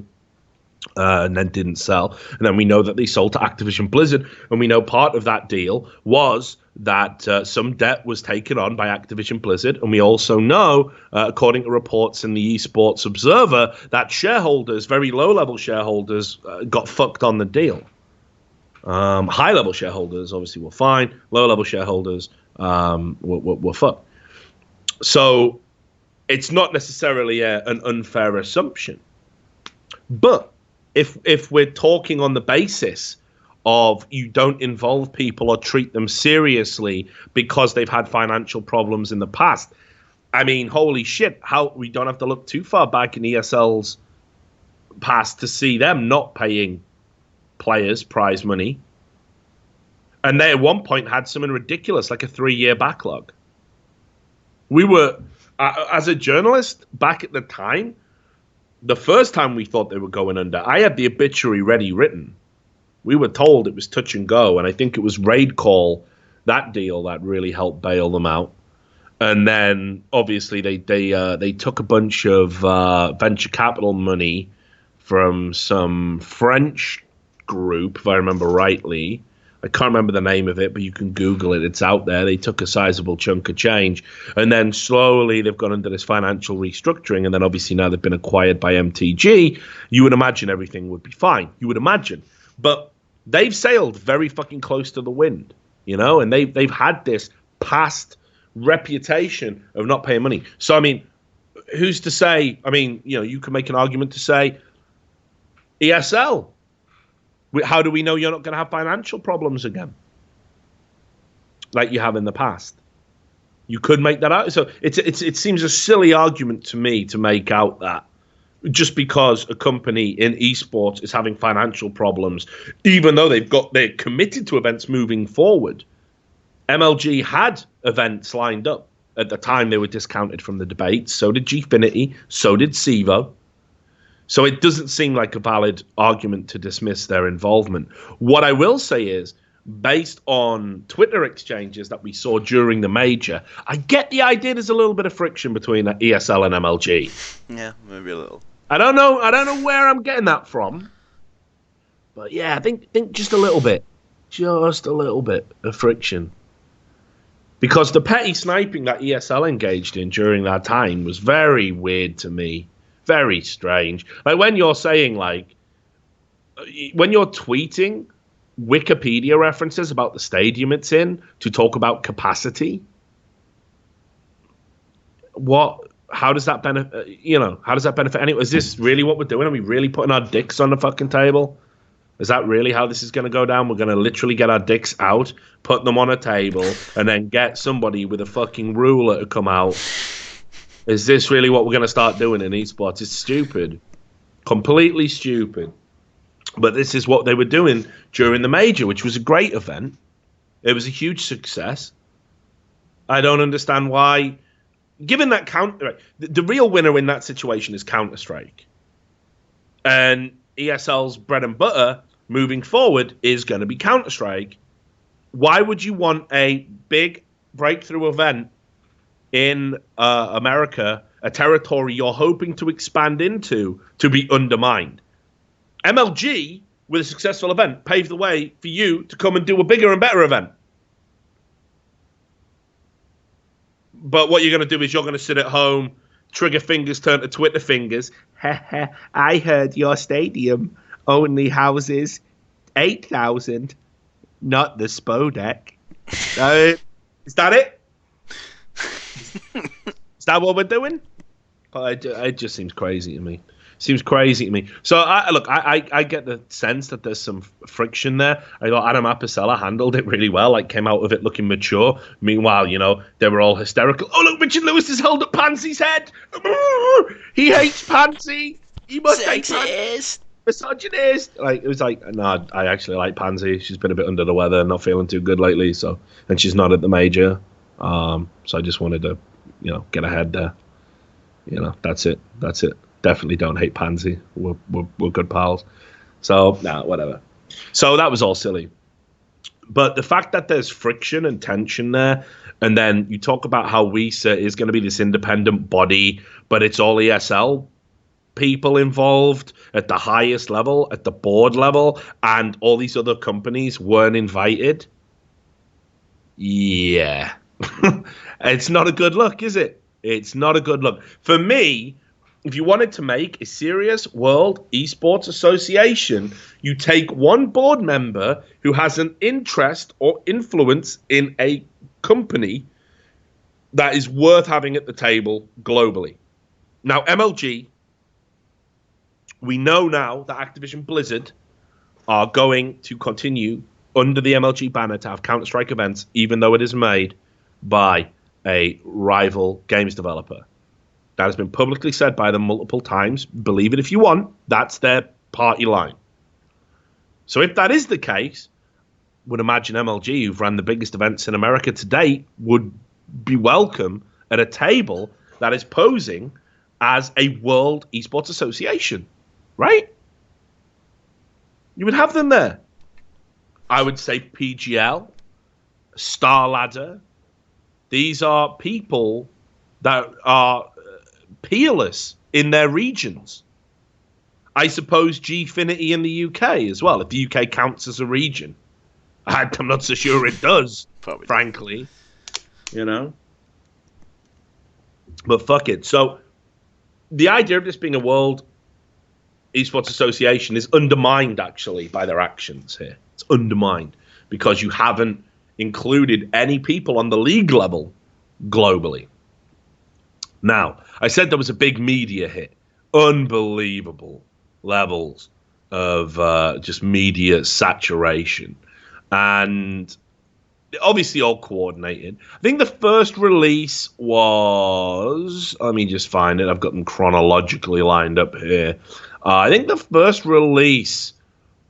A: and then didn't sell. And then we know that they sold to Activision Blizzard. And we know part of that deal was that some debt was taken on by Activision Blizzard. And we also know, according to reports in the Esports Observer, that shareholders, very low-level shareholders, got fucked on the deal. High-level shareholders obviously were fine. Low-level shareholders were fucked. So it's not necessarily an unfair assumption. But if we're talking on the basis of you don't involve people or treat them seriously because they've had financial problems in the past, I mean, holy shit, how we don't have to look too far back in ESL's past to see them not paying players prize money. And they at one point had something ridiculous, like a 3-year backlog. We were, as a journalist, back at the time, the first time we thought they were going under, I had the obituary ready written. We were told it was touch and go, and I think it was Raid Call, that deal, that really helped bail them out. And then, obviously, they took a bunch of venture capital money from some French group, if I remember rightly. I can't remember the name of it, but you can Google it. It's out there. They took a sizable chunk of change. And then slowly they've gone under this financial restructuring. And then obviously now they've been acquired by MTG. You would imagine everything would be fine. You would imagine. But they've sailed very fucking close to the wind, you know, and they've had this past reputation of not paying money. So, I mean, who's to say, I mean, you know, you can make an argument to say, ESL, how do we know you're not going to have financial problems again like you have in the past? You could make that out. So it seems a silly argument to me to make out that just because a company in esports is having financial problems, even though they're committed to events moving forward. MLG had events lined up at the time. They were discounted from the debate. So did Gfinity. So did SIVO. So it doesn't seem like a valid argument to dismiss their involvement. What I will say is, based on Twitter exchanges that we saw during the major, I get the idea there's a little bit of friction between ESL and MLG.
B: Yeah, maybe a little.
A: I don't know where I'm getting that from. But yeah, I think just a little bit. Just a little bit of friction. Because the petty sniping that ESL engaged in during that time was very weird to me. Very strange. Like when you're saying, like, when you're tweeting Wikipedia references about the stadium it's in to talk about capacity, how does that benefit, how does that benefit anyone? Is this really what we're doing? Are we really putting our dicks on the fucking table? Is that really how this is going to go down? We're going to literally get our dicks out, put them on a table, and then get somebody with a fucking ruler to come out. Is this really what we're going to start doing in esports? It's stupid. Completely stupid. But this is what they were doing during the major, which was a great event. It was a huge success. I don't understand why. Given that the real winner in that situation is Counter-Strike. And ESL's bread and butter moving forward is going to be Counter-Strike. Why would you want a big breakthrough event in America, a territory you're hoping to expand into, to be undermined? MLG, with a successful event, paved the way for you to come and do a bigger and better event. But what you're going to do is you're going to sit at home, trigger fingers turn to Twitter fingers. I heard your stadium only houses 8,000, not the Spodek. Is that it? Is that what we're doing? But it just seems crazy to me. Seems crazy to me. So, I get the sense that there's some friction there. I thought Adam Apicella handled it really well, like came out of it looking mature. Meanwhile, they were all hysterical. Oh, look, Richard Lewis has held up Pansy's head. He hates Pansy. He must hate Pansy. Misogynist. It was like, no, I actually like Pansy. She's been a bit under the weather, not feeling too good lately. So, and she's not at the major. So I just wanted to, get ahead there. That's it. Definitely don't hate Pansy. We're good pals. So, whatever. So that was all silly. But the fact that there's friction and tension there, and then you talk about how WESA is going to be this independent body, but it's all ESL people involved at the highest level, at the board level, and all these other companies weren't invited. Yeah. It's not a good look, is it? It's not a good look. For me, if you wanted to make a serious World Esports Association, you take one board member who has an interest or influence in a company that is worth having at the table globally. Now, MLG, we know now that Activision Blizzard are going to continue under the MLG banner to have Counter-Strike events, even though it is made by a rival games developer. That has been publicly said by them multiple times. Believe it if you want. That's their party line. So if that is the case, would imagine MLG, who've run the biggest events in America to date, would be welcome at a table that is posing as a World Esports Association, right? You would have them there. I would say PGL, Star Ladder. These are people that are peerless in their regions. I suppose Gfinity in the UK as well, if the UK counts as a region. I'm not so sure it does, frankly. But fuck it. So the idea of this being a World Esports Association is undermined, actually, by their actions here. It's undermined because you haven't included any people on the league level globally. Now, I said there was a big media hit. Unbelievable levels of just media saturation. And obviously all coordinated. I think the first release was... Let me just find it. I've got them chronologically lined up here. I think the first release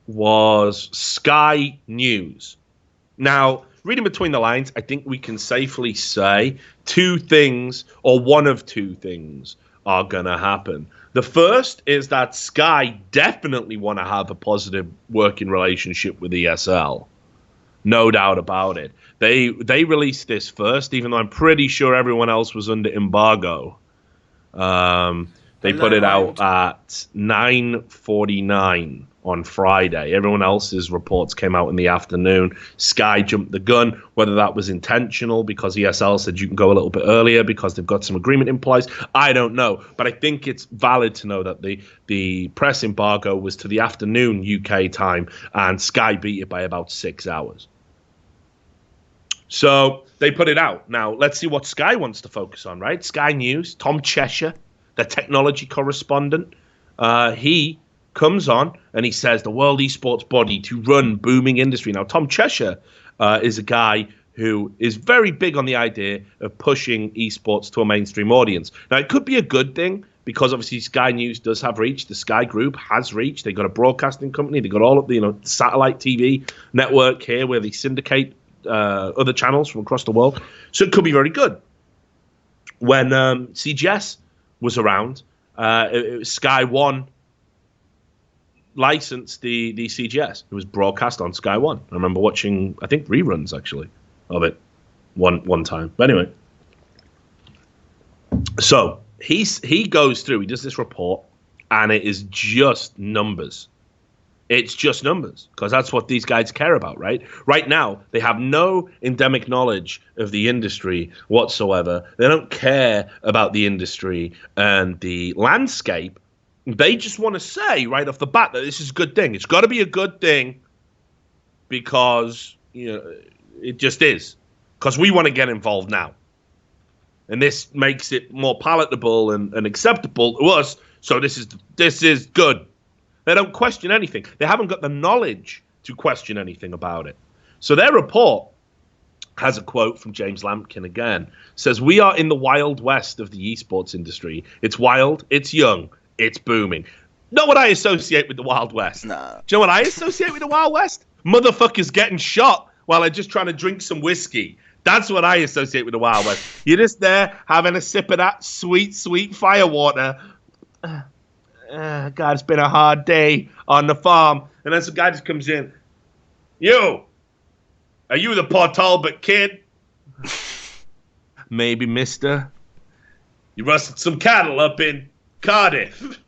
A: was Sky News. Now, reading between the lines, I think we can safely say two things, or one of two things, are going to happen. The first is that Sky definitely want to have a positive working relationship with ESL. No doubt about it. They released this first, even though I'm pretty sure everyone else was under embargo. They put it out at 9:49 on Friday. Everyone else's reports came out in the afternoon. Sky jumped the gun, whether that was intentional because ESL said you can go a little bit earlier because they've got some agreement in place. I don't know. But I think it's valid to know that the press embargo was to the afternoon UK time, and Sky beat it by about 6 hours. So they put it out. Now, let's see what Sky wants to focus on, right? Sky News, Tom Cheshire, the technology correspondent, he comes on and he says the world esports body to run booming industry. Now, Tom Cheshire is a guy who is very big on the idea of pushing esports to a mainstream audience. Now, it could be a good thing because obviously Sky News does have reach. The Sky Group has reach. They've got a broadcasting company. They've got all of the satellite TV network here where they syndicate other channels from across the world. So it could be very good. When CGS was around, Sky One licensed the CGS. It was broadcast on Sky One. I remember watching, I think, reruns actually of it one time. But anyway, so he goes through. He does this report, and it is just numbers. It's just numbers, because that's what these guys care about, right? Right now, they have no endemic knowledge of the industry whatsoever. They don't care about the industry and the landscape. They just want to say right off the bat that this is a good thing. It's got to be a good thing because it just is. Because we want to get involved now. And this makes it more palatable and acceptable to us. So this is good. They don't question anything. They haven't got the knowledge to question anything about it. So their report has a quote from James Lampkin again. Says, "We are in the wild west of the esports industry. It's wild, it's young, it's booming." Not what I associate with the Wild West.
B: Nah.
A: Do you know what I associate with the Wild West? Motherfuckers getting shot while they're just trying to drink some whiskey. That's what I associate with the Wild West. You're just there having a sip of that sweet, sweet firewater. God, it's been a hard day on the farm. And then some guy just comes in. "You, are you the Port Talbot kid?" "Maybe, mister." "You rustled some cattle up in Cardiff."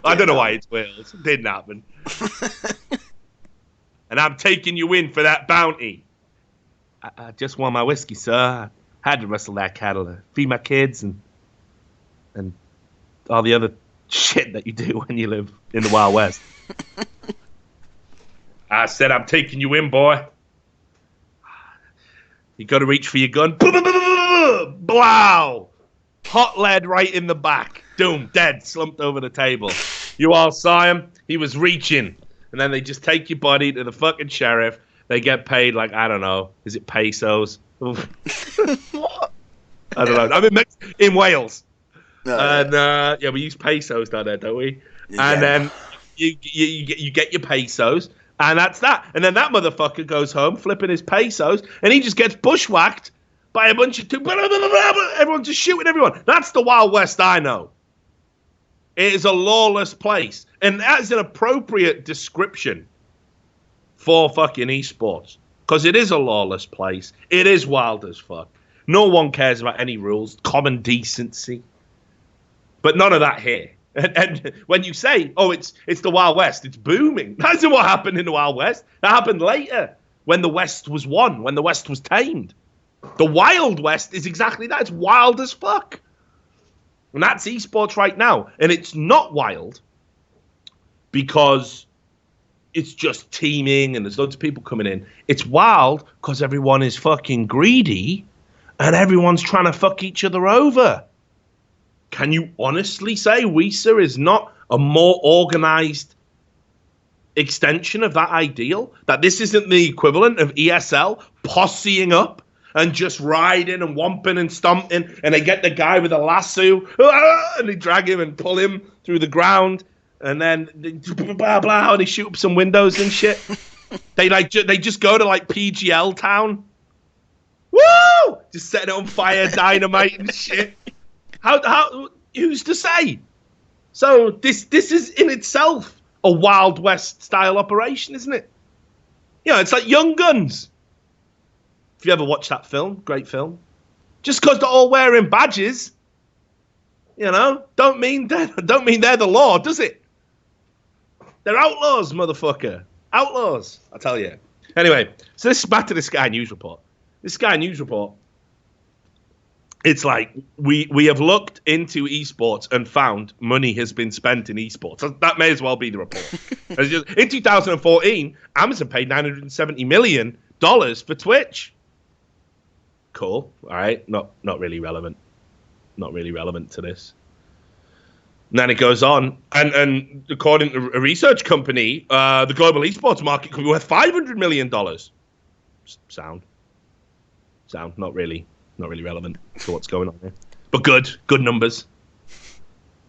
A: I don't know why it's Wales. It didn't happen. "And I'm taking you in for that bounty." I just want my whiskey, sir. I had to rustle that cattle to feed my kids and all the other shit that you do when you live in the Wild West." "I said I'm taking you in, boy. You got to reach for your gun." Blow! Hot lead right in the back. Doom, dead, slumped over the table. You all saw him. He was reaching. And then they just take your body to the fucking sheriff. They get paid like, I don't know, is it pesos?
B: What?
A: I don't know. I'm in Wales.
B: No,
A: And we use pesos down there, don't we?
B: Yeah.
A: And then you get your pesos, and that's that. And then that motherfucker goes home flipping his pesos, and he just gets bushwhacked by a bunch of everyone just shooting everyone. That's the Wild West I know. It is a lawless place, and that is an appropriate description for fucking esports, because it is a lawless place. It is wild as fuck. No one cares about any rules, common decency. But none of that here. And when you say, "Oh, it's the Wild West," it's booming. That's what happened in the Wild West. That happened later, when the West was won, when the West was tamed. The Wild West is exactly that. It's wild as fuck. And that's esports right now. And it's not wild because it's just teaming and there's loads of people coming in. It's wild because everyone is fucking greedy and everyone's trying to fuck each other over. Can you honestly say WESA is not a more organized extension of that ideal? That this isn't the equivalent of ESL posseing up and just riding and whomping and stomping, and they get the guy with a lasso and they drag him and pull him through the ground, and then blah blah, and they shoot up some windows and shit. they just go to like PGL town, woo, just setting it on fire, dynamite and shit. How? Who's to say? So this is in itself a Wild West style operation, isn't it? It's like Young Guns. If you ever watched that film, great film. Just because they're all wearing badges, don't mean they're the law, does it? They're outlaws, motherfucker. Outlaws, I tell you. Anyway, so this is back to the Sky News report. This Sky News report. It's like we have looked into esports and found money has been spent in esports. That may as well be the report. In 2014, Amazon paid $970 million for Twitch. Cool. All right. Not really relevant. Not really relevant to this. And then it goes on, and according to a research company, the global esports market could be worth $500 million. Sound. Not really relevant to what's going on here. But good numbers.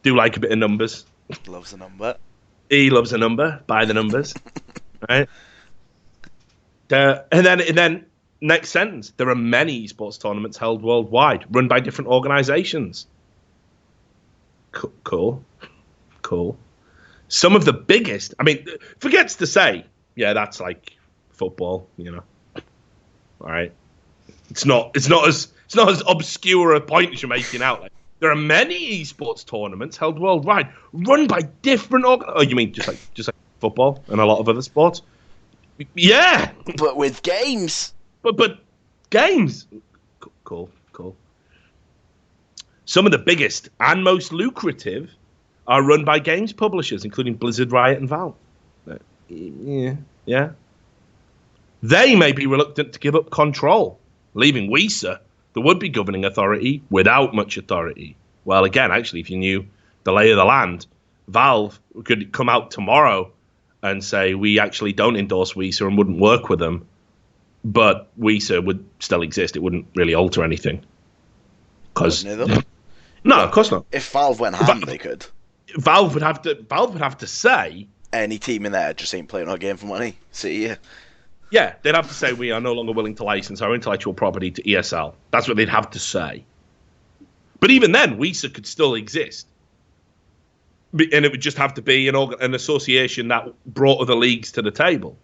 A: Do like a bit of numbers.
B: Loves a number.
A: He loves a number. Buy the numbers. Right. And then next sentence. There are many esports tournaments held worldwide, run by different organizations. Cool. some of the biggest. I mean, forgets to say, yeah, that's like football, you know. All right, it's not as obscure a point as you're making out. Like, there are many esports tournaments held worldwide, run by different. Oh, you mean just like football and a lot of other sports? Yeah,
B: but with games.
A: But games, cool. Some of the biggest and most lucrative are run by games publishers, including Blizzard, Riot, and Valve. Yeah. They may be reluctant to give up control, leaving WESA, the would-be governing authority, without much authority. Well, again, actually, if you knew the lay of the land, Valve could come out tomorrow and say, we actually don't endorse WESA and wouldn't work with them, but WESA would still exist. It wouldn't really alter anything. Because no, of course not.
B: If Valve went ham, they could.
A: Valve would have to say,
B: any team in there just ain't playing our game for money. See ya.
A: Yeah, they'd have to say we are no longer willing to license our intellectual property to ESL. That's what they'd have to say. But even then, WESA could still exist. And it would just have to be an association that brought other leagues to the table.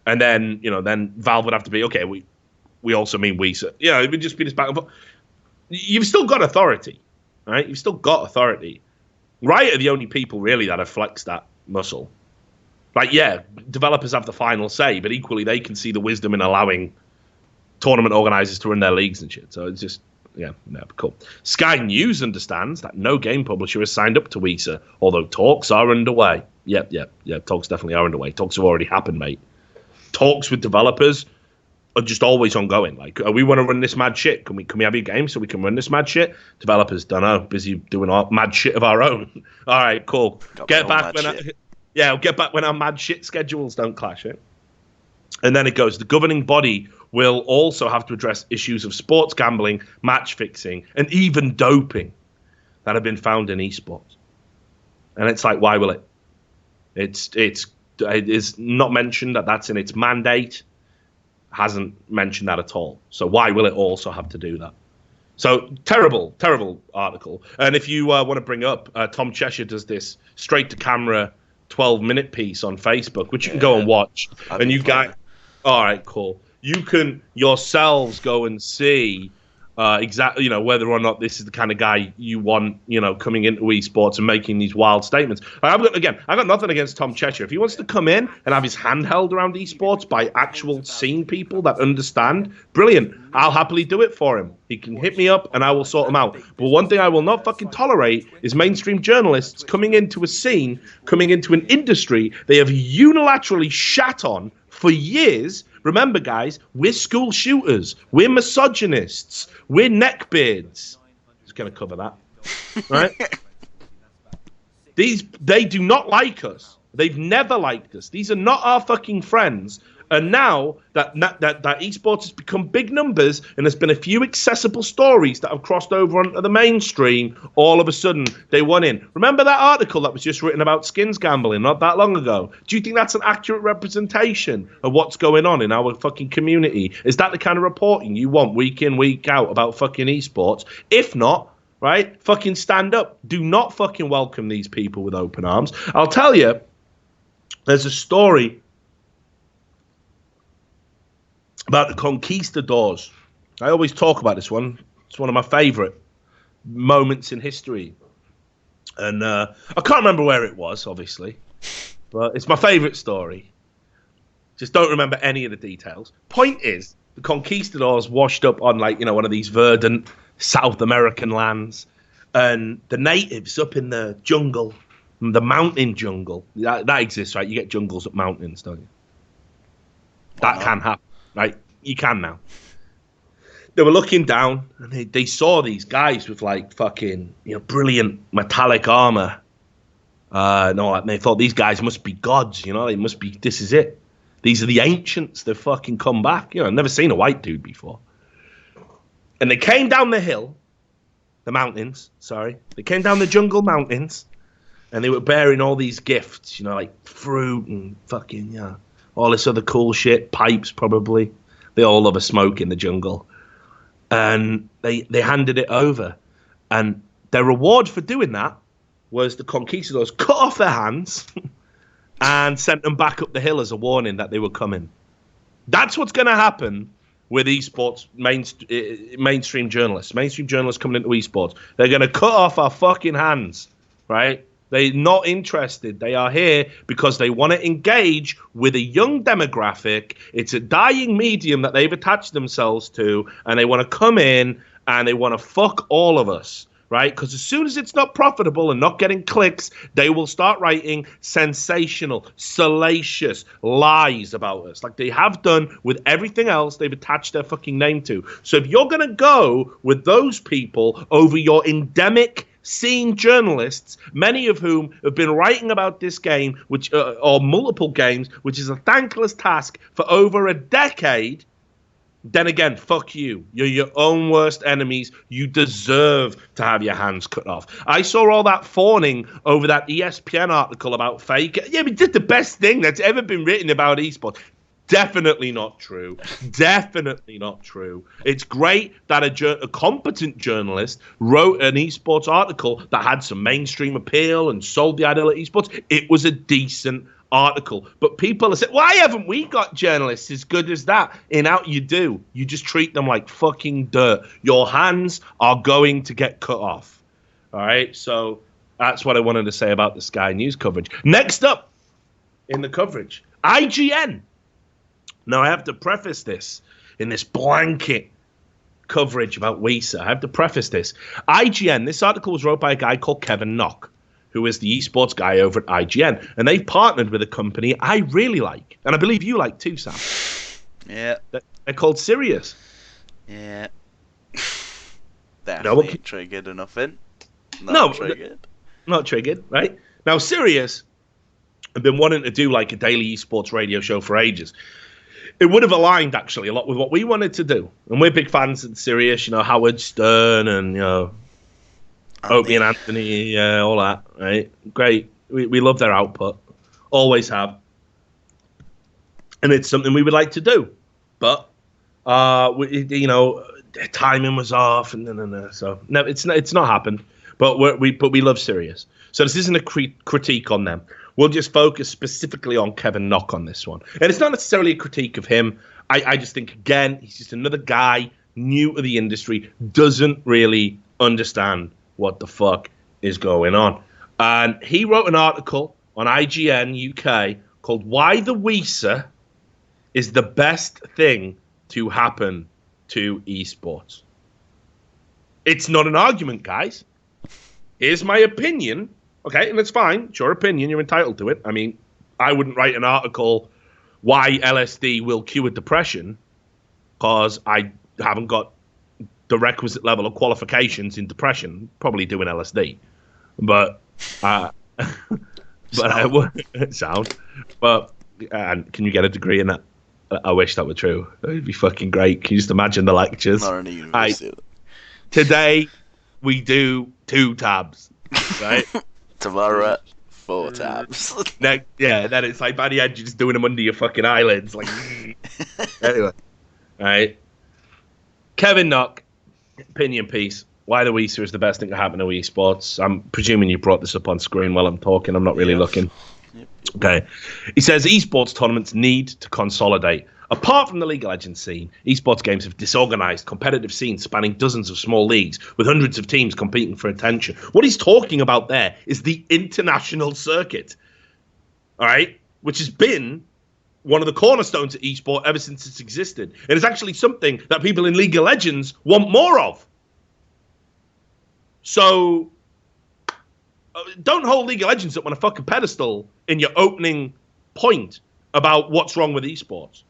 A: And then, then Valve would have to be, okay, we also mean WESA. It would just be this back and forth. You've still got authority, right? You've still got authority. Riot are the only people, really, that have flexed that muscle. Like, yeah, developers have the final say, but equally they can see the wisdom in allowing tournament organizers to run their leagues and shit. So it's just, cool. Sky News understands that no game publisher has signed up to WESA, although talks are underway. Yep, talks definitely are underway. Talks have already happened, mate. Talks with developers are just always ongoing. Like, we want to run this mad shit. Can we have your game so we can run this mad shit? Developers, don't know, busy doing our mad shit of our own. All right, cool. Get back when we'll get back when our mad shit schedules don't clash, eh? And then it goes, the governing body will also have to address issues of sports gambling, match fixing, and even doping that have been found in esports. And it's like, why will it? It is not mentioned that that's in its mandate. Hasn't mentioned that at all. So why will it also have to do that? So terrible article. And if you want to bring up, Tom Cheshire does this straight to camera 12-minute piece on Facebook, which you can go and watch. And you guys, all right, cool. You can yourselves go and see exactly, whether or not this is the kind of guy you want, coming into esports and making these wild statements. I've got nothing against Tom Cheshire. If he wants to come in and have his hand held around esports by actual scene people that understand, brilliant. I'll happily do it for him. He can hit me up and I will sort him out. But one thing I will not fucking tolerate is mainstream journalists coming into a scene, coming into an industry they have unilaterally shat on for years. Remember, guys, we're school shooters. We're misogynists. We're neckbeards. Just going to cover that. Right? They do not like us. They've never liked us. These are not our fucking friends. And now that esports has become big numbers and there's been a few accessible stories that have crossed over onto the mainstream, all of a sudden they want in. Remember that article that was just written about skins gambling not that long ago? Do you think that's an accurate representation of what's going on in our fucking community? Is that the kind of reporting you want week in, week out about fucking esports? If not, right, fucking stand up. Do not fucking welcome these people with open arms. I'll tell you, there's a story about the conquistadors. I always talk about this one. It's one of my favorite moments in history. And I can't remember where it was, obviously, but it's my favorite story. Just don't remember any of the details. Point is, the conquistadors washed up on one of these verdant South American lands, and the natives up in the jungle, the mountain jungle, that exists, right? You get jungles up mountains, don't you? That can happen. Right, you can now. They were looking down and they saw these guys with fucking brilliant metallic armor. And they thought these guys must be gods. They must be. This is it. These are the ancients. They've fucking come back. I've never seen a white dude before. And they came down the hill, the mountains. Sorry, they came down the jungle mountains, and they were bearing all these gifts. Like fruit and fucking all this other cool shit, pipes probably. They all love a smoke in the jungle. And they handed it over. And their reward for doing that was the Conquistadors cut off their hands and sent them back up the hill as a warning that they were coming. That's what's going to happen with esports mainstream journalists. Mainstream journalists coming into esports. They're going to cut off our fucking hands, right? They're not interested. They are here because they want to engage with a young demographic. It's a dying medium that they've attached themselves to, and they want to come in and they want to fuck all of us, right? Because as soon as it's not profitable and not getting clicks, they will start writing sensational, salacious lies about us, like they have done with everything else they've attached their fucking name to. So if you're going to go with those people over your endemic scene journalists, many of whom have been writing about this game, which or multiple games, which is a thankless task for over a decade, then again, fuck you. You're your own worst enemies. You deserve to have your hands cut off. I saw all that fawning over that ESPN article about fake. Yeah, we did the best thing that's ever been written about esports. Definitely not true. Definitely not true. It's great that a competent journalist wrote an esports article that had some mainstream appeal and sold the idea of esports. It was a decent article. But people have said, why haven't we got journalists as good as that? And out you do. You just treat them like fucking dirt. Your hands are going to get cut off. All right? So that's what I wanted to say about the Sky News coverage. Next up in the coverage, IGN. Now, I have to preface this in this blanket coverage about WESA. I have to preface this. IGN, this article was wrote by a guy called Kevin Knock, who is the esports guy over at IGN. And they've partnered with a company I really like. And I believe you like too, Sam.
B: Yeah.
A: They're called Sirius.
B: Yeah. Definitely triggered or nothing. Not triggered.
A: Not triggered, right? Now, Sirius have been wanting to do like a daily esports radio show for ages. It would have aligned, actually, a lot with what we wanted to do. And we're big fans of Sirius, you know, Howard Stern and, you know, Opie and Anthony, all that, right? Great. We love their output. Always have. And it's something we would like to do. But, you know, timing was off. And so, no, it's not happened. But we love Sirius. So this isn't a critique on them. We'll just focus specifically on Kevin Knock on this one. And it's not necessarily a critique of him. I just think, again, he's just another guy new to the industry, doesn't really understand what the fuck is going on. And he wrote an article on IGN UK called Why the WESA is the Best Thing to Happen to Esports. It's not an argument, guys. Here's my opinion. Okay, and it's fine. It's your opinion. You're entitled to it. I mean, I wouldn't write an article why LSD will cure depression because I haven't got the requisite level of qualifications in depression. Probably doing LSD, but I would sound. But and can you get a degree in that? I wish that were true. That would be fucking great. Can you just imagine the lectures?
B: Not in a university.
A: Today we do 2 tabs, right?
B: Tomorrow, 4 tabs.
A: Then it's like by the end you're just doing them under your fucking eyelids. Like, anyway, all right. Kevin Knock, opinion piece. Why the WESA is the best thing to happen to esports. I'm presuming you brought this up on screen while I'm talking. I'm not really looking.
B: Yep.
A: Okay. He says esports tournaments need to consolidate. Apart from the League of Legends scene, esports games have disorganized competitive scenes spanning dozens of small leagues with hundreds of teams competing for attention. What he's talking about there is the international circuit, all right, which has been one of the cornerstones of esport ever since it's existed. And it's actually something that people in League of Legends want more of. So don't hold League of Legends up on a fucking pedestal in your opening point about what's wrong with esports.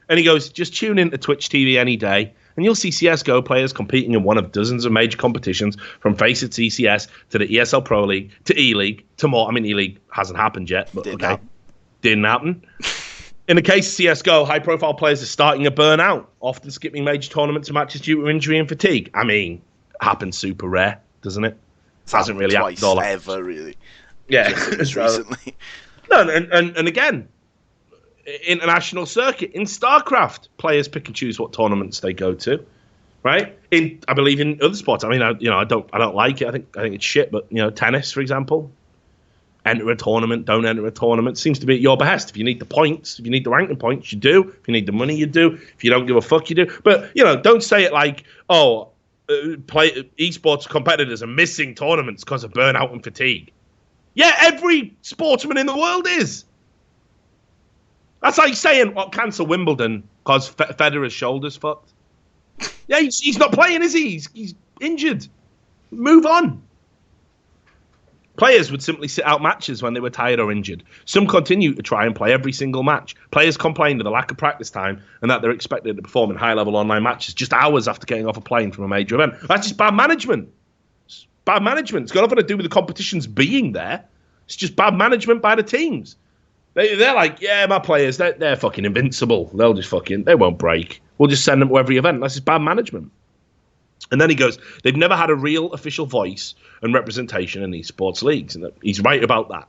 A: And he goes, just tune in to Twitch TV any day, and you'll see CSGO players competing in one of dozens of major competitions, from FACEIT CCS to the ESL Pro League to E-League to more. I mean, E-League hasn't happened yet, but didn't happen. In the case of CSGO, high-profile players are starting to burn out, often skipping major tournaments and matches due to injury and fatigue. I mean, happens super rare, doesn't it? Hasn't really happened all
B: ever, really.
A: Yeah.
B: Just recently.
A: No, and again, international circuit in StarCraft, players pick and choose what tournaments they go to. right? I believe in other sports. I mean, I don't like it. I think it's shit. But tennis, for example, enter a tournament, don't enter a tournament, seems to be at your behest. If you need the points, if you need the ranking points, you do. If you need the money, you do. If you don't give a fuck, you do. But don't say it like, esports competitors are missing tournaments because of burnout and fatigue. Yeah, every sportsman in the world is. That's like saying, cancel Wimbledon because Federer's shoulder's fucked. Yeah, he's not playing, is he? He's injured. Move on. Players would simply sit out matches when they were tired or injured. Some continue to try and play every single match. Players complain of the lack of practice time and that they're expected to perform in high-level online matches just hours after getting off a plane from a major event. That's just bad management. It's bad management. It's got nothing to do with the competitions being there. It's just bad management by the teams. They're like, yeah, my players, they're fucking invincible. They won't break. We'll just send them to every event. That's just bad management. And then he goes, they've never had a real official voice and representation in these sports leagues. And he's right about that.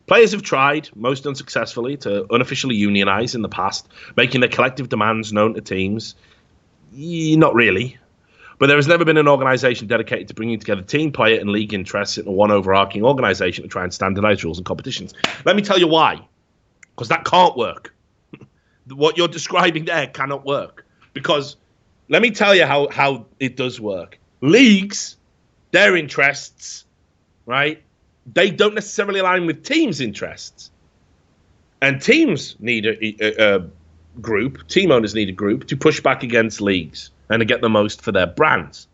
A: Players have tried, most unsuccessfully, to unofficially unionize in the past, making their collective demands known to teams. Not really. But there has never been an organization dedicated to bringing together team, player, and league interests into one overarching organization to try and standardize rules and competitions. Let me tell you why. Because that can't work. What you're describing there cannot work. Because let me tell you how it does work. Leagues, their interests, right, they don't necessarily align with teams' interests. And teams need a group, team owners need a group to push back against leagues and to get the most for their brands.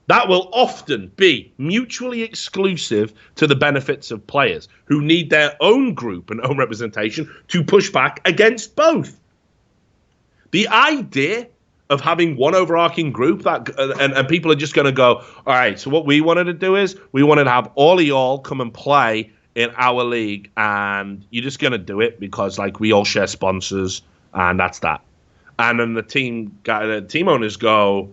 A: That will often be mutually exclusive to the benefits of players who need their own group and own representation to push back against both. The idea of having one overarching group and people are just going to go, all right, so what we wanted to do is we wanted to have all of y'all come and play in our league, and you're just going to do it because we all share sponsors, and that's that. And then the team owners go,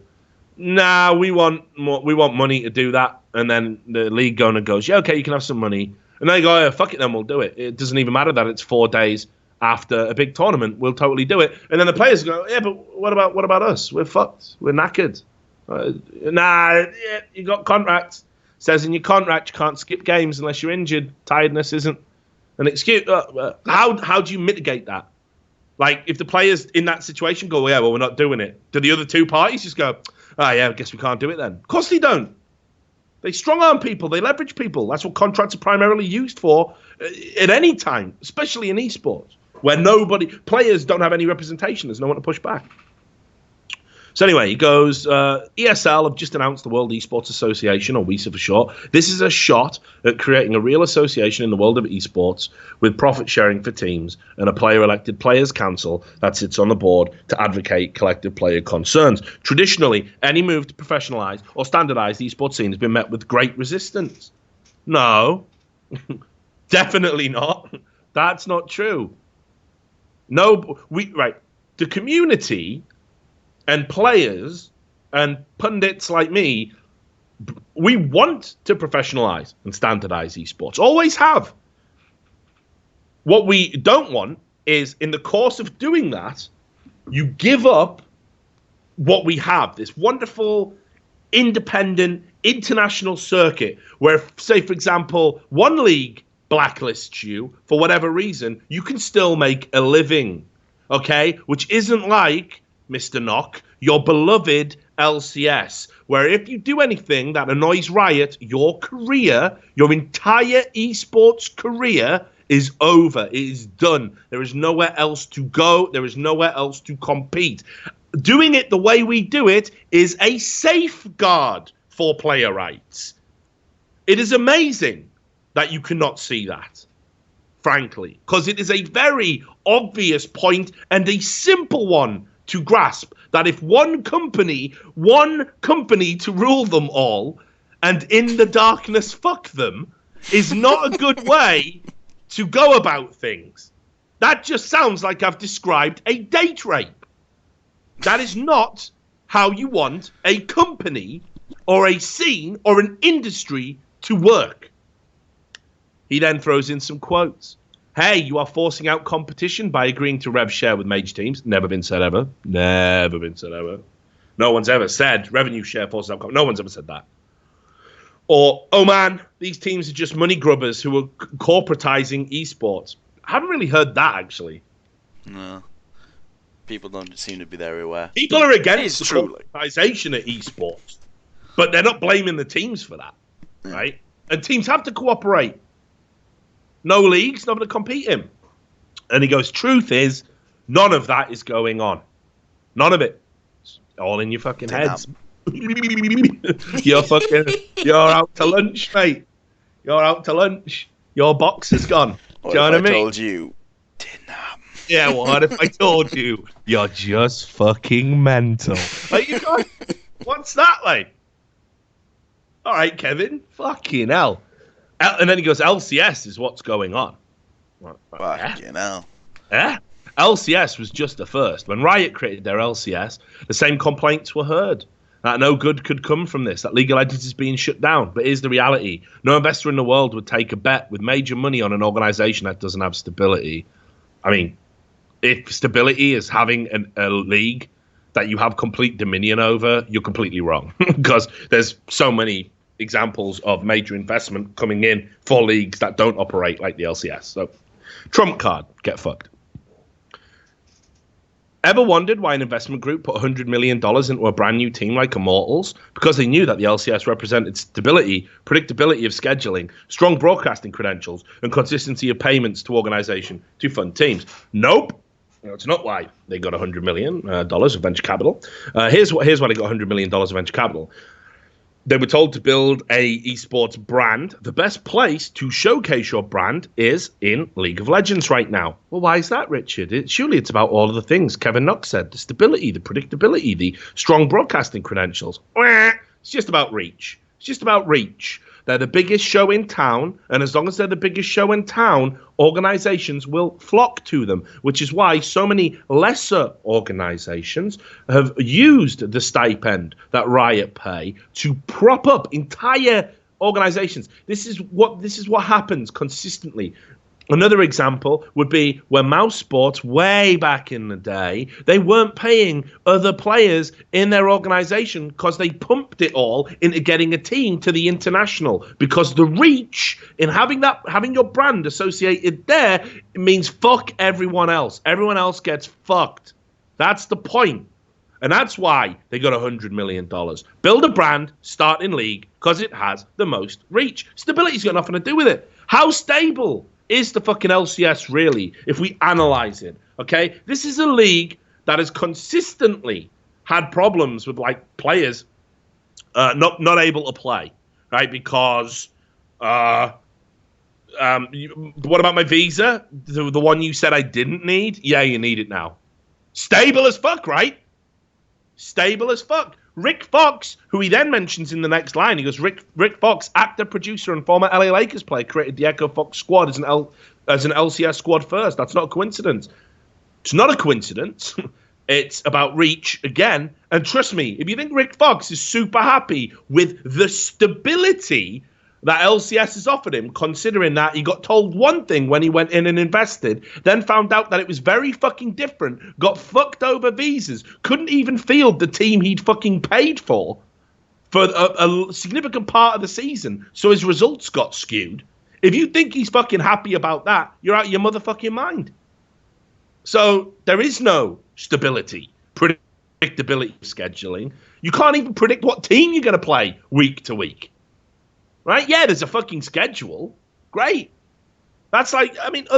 A: nah, we want money to do that. And then the league owner goes, yeah, okay, you can have some money. And they go, oh, fuck it, then we'll do it. It doesn't even matter that it's 4 days after a big tournament. We'll totally do it. And then the players go, yeah, but what about us? We're fucked. We're knackered. You got contracts. Says in your contract you can't skip games unless you're injured. Tiredness isn't an excuse. How do you mitigate that? If the players in that situation go, yeah, well, we're not doing it. Do the other two parties just go, yeah, I guess we can't do it then? Of course they don't. They strong-arm people. They leverage people. That's what contracts are primarily used for at any time, especially in esports, where players don't have any representation. There's no one to push back. So anyway, he goes, ESL have just announced the World Esports Association, or WESA for short. This is a shot at creating a real association in the world of esports with profit sharing for teams and a player-elected players' council that sits on the board to advocate collective player concerns. Traditionally, any move to professionalize or standardize the esports scene has been met with great resistance. No, definitely not. That's not true. No, the community and players and pundits like me, we want to professionalize and standardize esports. Always have. What we don't want is, in the course of doing that, you give up what we have, this wonderful, independent, international circuit where, say, for example, one league blacklists you for whatever reason, you can still make a living, okay? Which isn't like Mr. Knock, your beloved LCS, where if you do anything that annoys Riot, your entire esports career is over. It is done. There is nowhere else to go. There is nowhere else to compete. Doing it the way we do it is a safeguard for player rights. It is amazing that you cannot see that, frankly, because it is a very obvious point and a simple one to grasp, that if one company to rule them all and in the darkness fuck them is not a good way to go about things. That just sounds like I've described a date rape. That is not how you want a company or a scene or an industry to work. He then throws in some quotes. Hey, you are forcing out competition by agreeing to rev share with major teams. Never been said ever. Never been said ever. No one's ever said revenue share forces outcome. No one's ever said that. Or, oh man, these teams are just money grubbers who are corporatizing esports. I haven't really heard that, actually.
B: No. People don't seem to be very aware.
A: People are against the
B: true,
A: corporatization of esports, but they're not blaming the teams for that, right? And teams have to cooperate. No leagues, nobody to compete in. And he goes, truth is, none of that is going on. None of it. It's all in your fucking heads. You're out to lunch, mate. You're out to lunch. Your box is gone. Do you know what I mean?
B: I told you, didn't happen.
A: Yeah, what if I told you you're just fucking mental? Like, you go, what's that like? All right, Kevin. Fucking hell. And then he goes, LCS is what's going on.
B: Fucking hell.
A: Yeah. LCS was just the first. When Riot created their LCS, the same complaints were heard. That no good could come from this, that League of Legends is being shut down. But here's the reality. No investor in the world would take a bet with major money on an organization that doesn't have stability. I mean, if stability is having a league that you have complete dominion over, you're completely wrong. Because there's so many examples of major investment coming in for leagues that don't operate like the LCS. So, trump card, get fucked. Ever wondered why an investment group put $100 million into a brand new team like Immortals? Because they knew that the LCS represented stability, predictability of scheduling, strong broadcasting credentials, and consistency of payments to organization to fund teams. Nope. It's not why they got $100 million of venture capital. Here's why they got $100 million of venture capital. They were told to build a esports brand. The best place to showcase your brand is in League of Legends right now. Well, why is that, Richard? Surely it's about all of the things Kevin Knox said. The stability, the predictability, the strong broadcasting credentials. It's just about reach. It's just about reach. They're the biggest show in town, and as long as they're the biggest show in town, organizations will flock to them, which is why so many lesser organizations have used the stipend that Riot pay to prop up entire organizations. This is what happens consistently. Another example would be when Mouse Sports, way back in the day, they weren't paying other players in their organization because they pumped it all into getting a team to the international. Because the reach in having your brand associated there, it means fuck everyone else. Everyone else gets fucked. That's the point. And that's why they got $100 million. Build a brand, start in league, because it has the most reach. Stability's got nothing to do with it. How stable is the fucking LCS really, if we analyze it? Okay, this is a league that has consistently had problems with like players not able to play, right? Because what about my visa? The one you said I didn't need? Yeah, you need it now. Stable as fuck, right? Stable as fuck. Rick Fox, who he then mentions in the next line, he goes, Rick Fox, actor, producer, and former LA Lakers player, created the Echo Fox squad as an LCS squad first. That's not a coincidence. It's not a coincidence. It's about reach again. And trust me, if you think Rick Fox is super happy with the stability that LCS has offered him, considering that he got told one thing when he went in and invested, then found out that it was very fucking different, got fucked over visas, couldn't even field the team he'd fucking paid for a significant part of the season, so his results got skewed. If you think he's fucking happy about that, you're out of your motherfucking mind. So there is no stability, predictability of scheduling. You can't even predict what team you're going to play week to week. Right? Yeah, there's a fucking schedule. Great. That's like, I mean,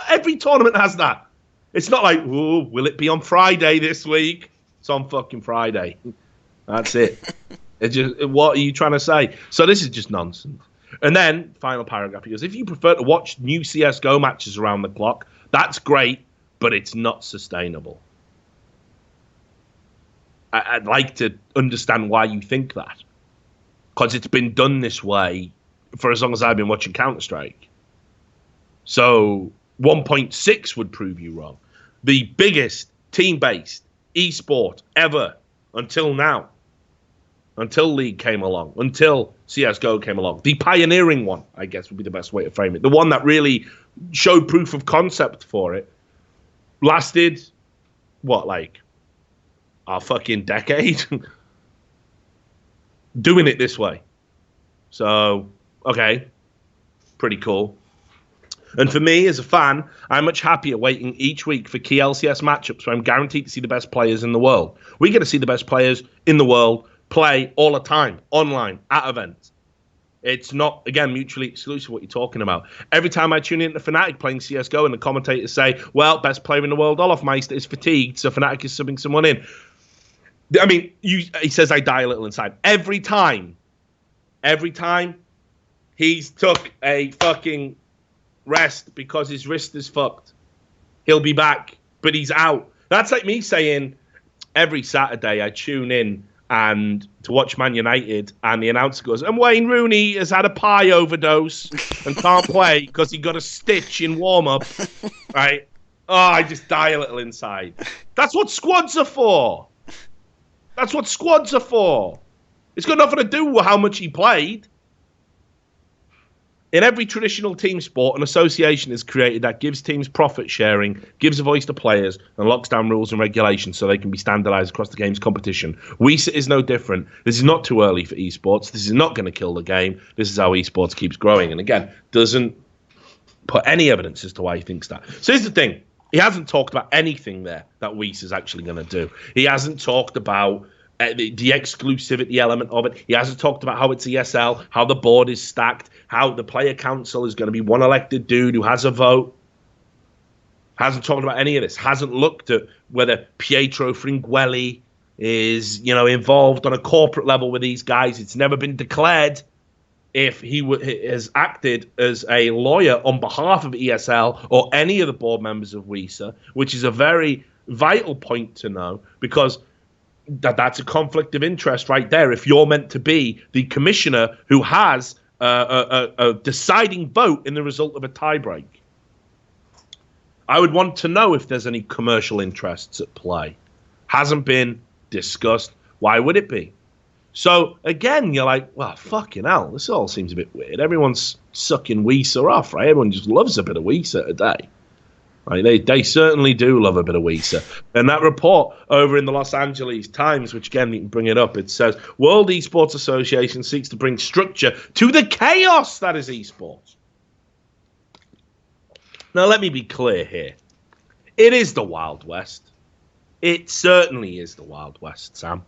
A: every tournament has that. It's not like, oh, will it be on Friday this week? It's on fucking Friday. That's it. What are you trying to say? So this is just nonsense. And then, final paragraph, he goes, if you prefer to watch new CSGO matches around the clock, that's great, but it's not sustainable. I'd like to understand why you think that. Because it's been done this way for as long as I've been watching Counter-Strike. So 1.6 would prove you wrong. The biggest team-based esport ever until now. Until League came along. Until CSGO came along. The pioneering one, I guess, would be the best way to frame it. The one that really showed proof of concept for it. Lasted, what, like a fucking decade doing it this way. So, okay, pretty cool. And for me, as a fan, I'm much happier waiting each week for key LCS matchups where I'm guaranteed to see the best players in the world. We get to see the best players in the world play all the time, online, at events. It's not, again, mutually exclusive what you're talking about. Every time I tune in to Fnatic playing CSGO and the commentators say, well, best player in the world, Olofmeister, is fatigued, so Fnatic is subbing someone in. I mean, he says I die a little inside. Every time he's took a fucking rest because his wrist is fucked. He'll be back, but he's out. That's like me saying every Saturday I tune in and to watch Man United, and the announcer goes, and Wayne Rooney has had a pie overdose and can't play because he got a stitch in warm-up, right? Oh, I just die a little inside. That's what squads are for. That's what squads are for. It's got nothing to do with how much he played. In every traditional team sport, an association is created that gives teams profit sharing, gives a voice to players, and locks down rules and regulations so they can be standardized across the game's competition. WESA is no different. This is not too early for esports. This is not going to kill the game. This is how esports keeps growing. And again, doesn't put any evidence as to why he thinks that. So here's the thing. He hasn't talked about anything there that WESA is actually going to do. He hasn't talked about the exclusivity element of it. He hasn't talked about how it's ESL, how the board is stacked, how the player council is going to be one elected dude who has a vote. Hasn't talked about any of this. Hasn't looked at whether Pietro Fringuelli is, involved on a corporate level with these guys. It's never been declared if he has acted as a lawyer on behalf of ESL or any of the board members of WESA, which is a very vital point to know, because that's a conflict of interest right there. If you're meant to be the commissioner who has a deciding vote in the result of a tiebreak, I would want to know if there's any commercial interests at play. Hasn't been discussed. Why would it be? So again, you're like, well, fucking hell, this all seems a bit weird. Everyone's sucking WESA off, right? Everyone just loves a bit of WESA today. Right, they certainly do love a bit of WESA. And that report over in the Los Angeles Times, which again, you can bring it up, it says, World Esports Association seeks to bring structure to the chaos that is esports. Now, let me be clear here. It is the Wild West. It certainly is the Wild West, Sam.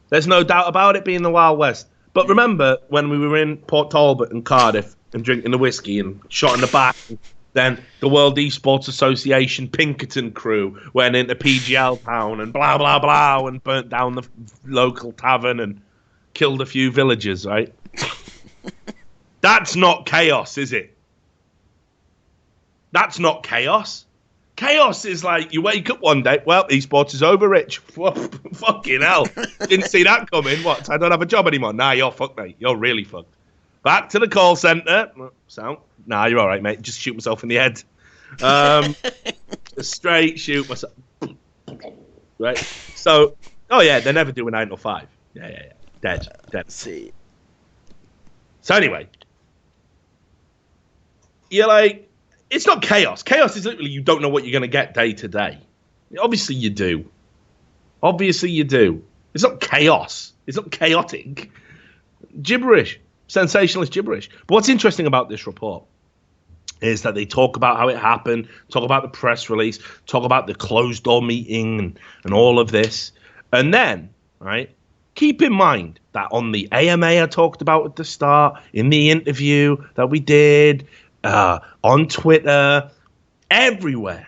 A: There's no doubt about it being the Wild West. But remember when we were in Port Talbot and Cardiff and drinking the whiskey and shot in the back, then the World Esports Association Pinkerton crew went into PGL town and blah, blah, blah, and burnt down the local tavern and killed a few villagers, right? That's not chaos, is it? That's not chaos. Chaos is like you wake up one day, well, esports is over, Rich. Fucking hell. Didn't see that coming. What? I don't have a job anymore. Nah, you're fucked, mate. You're really fucked. Back to the call centre. Sound? Nah, you're all right, mate. Just shoot myself in the head. Just straight shoot myself. Right? So, oh, yeah, they never do a 9 to 5. Yeah. Dead.
B: See.
A: So, anyway. You're like, it's not chaos. Chaos is literally you don't know what you're going to get day to day. Obviously, you do. It's not chaos. It's not chaotic. Gibberish. Sensationalist gibberish. But what's interesting about this report is that they talk about how it happened, talk about the press release, talk about the closed door meeting and all of this. And then, right, keep in mind that on the AMA I talked about at the start, in the interview that we did, on Twitter, everywhere,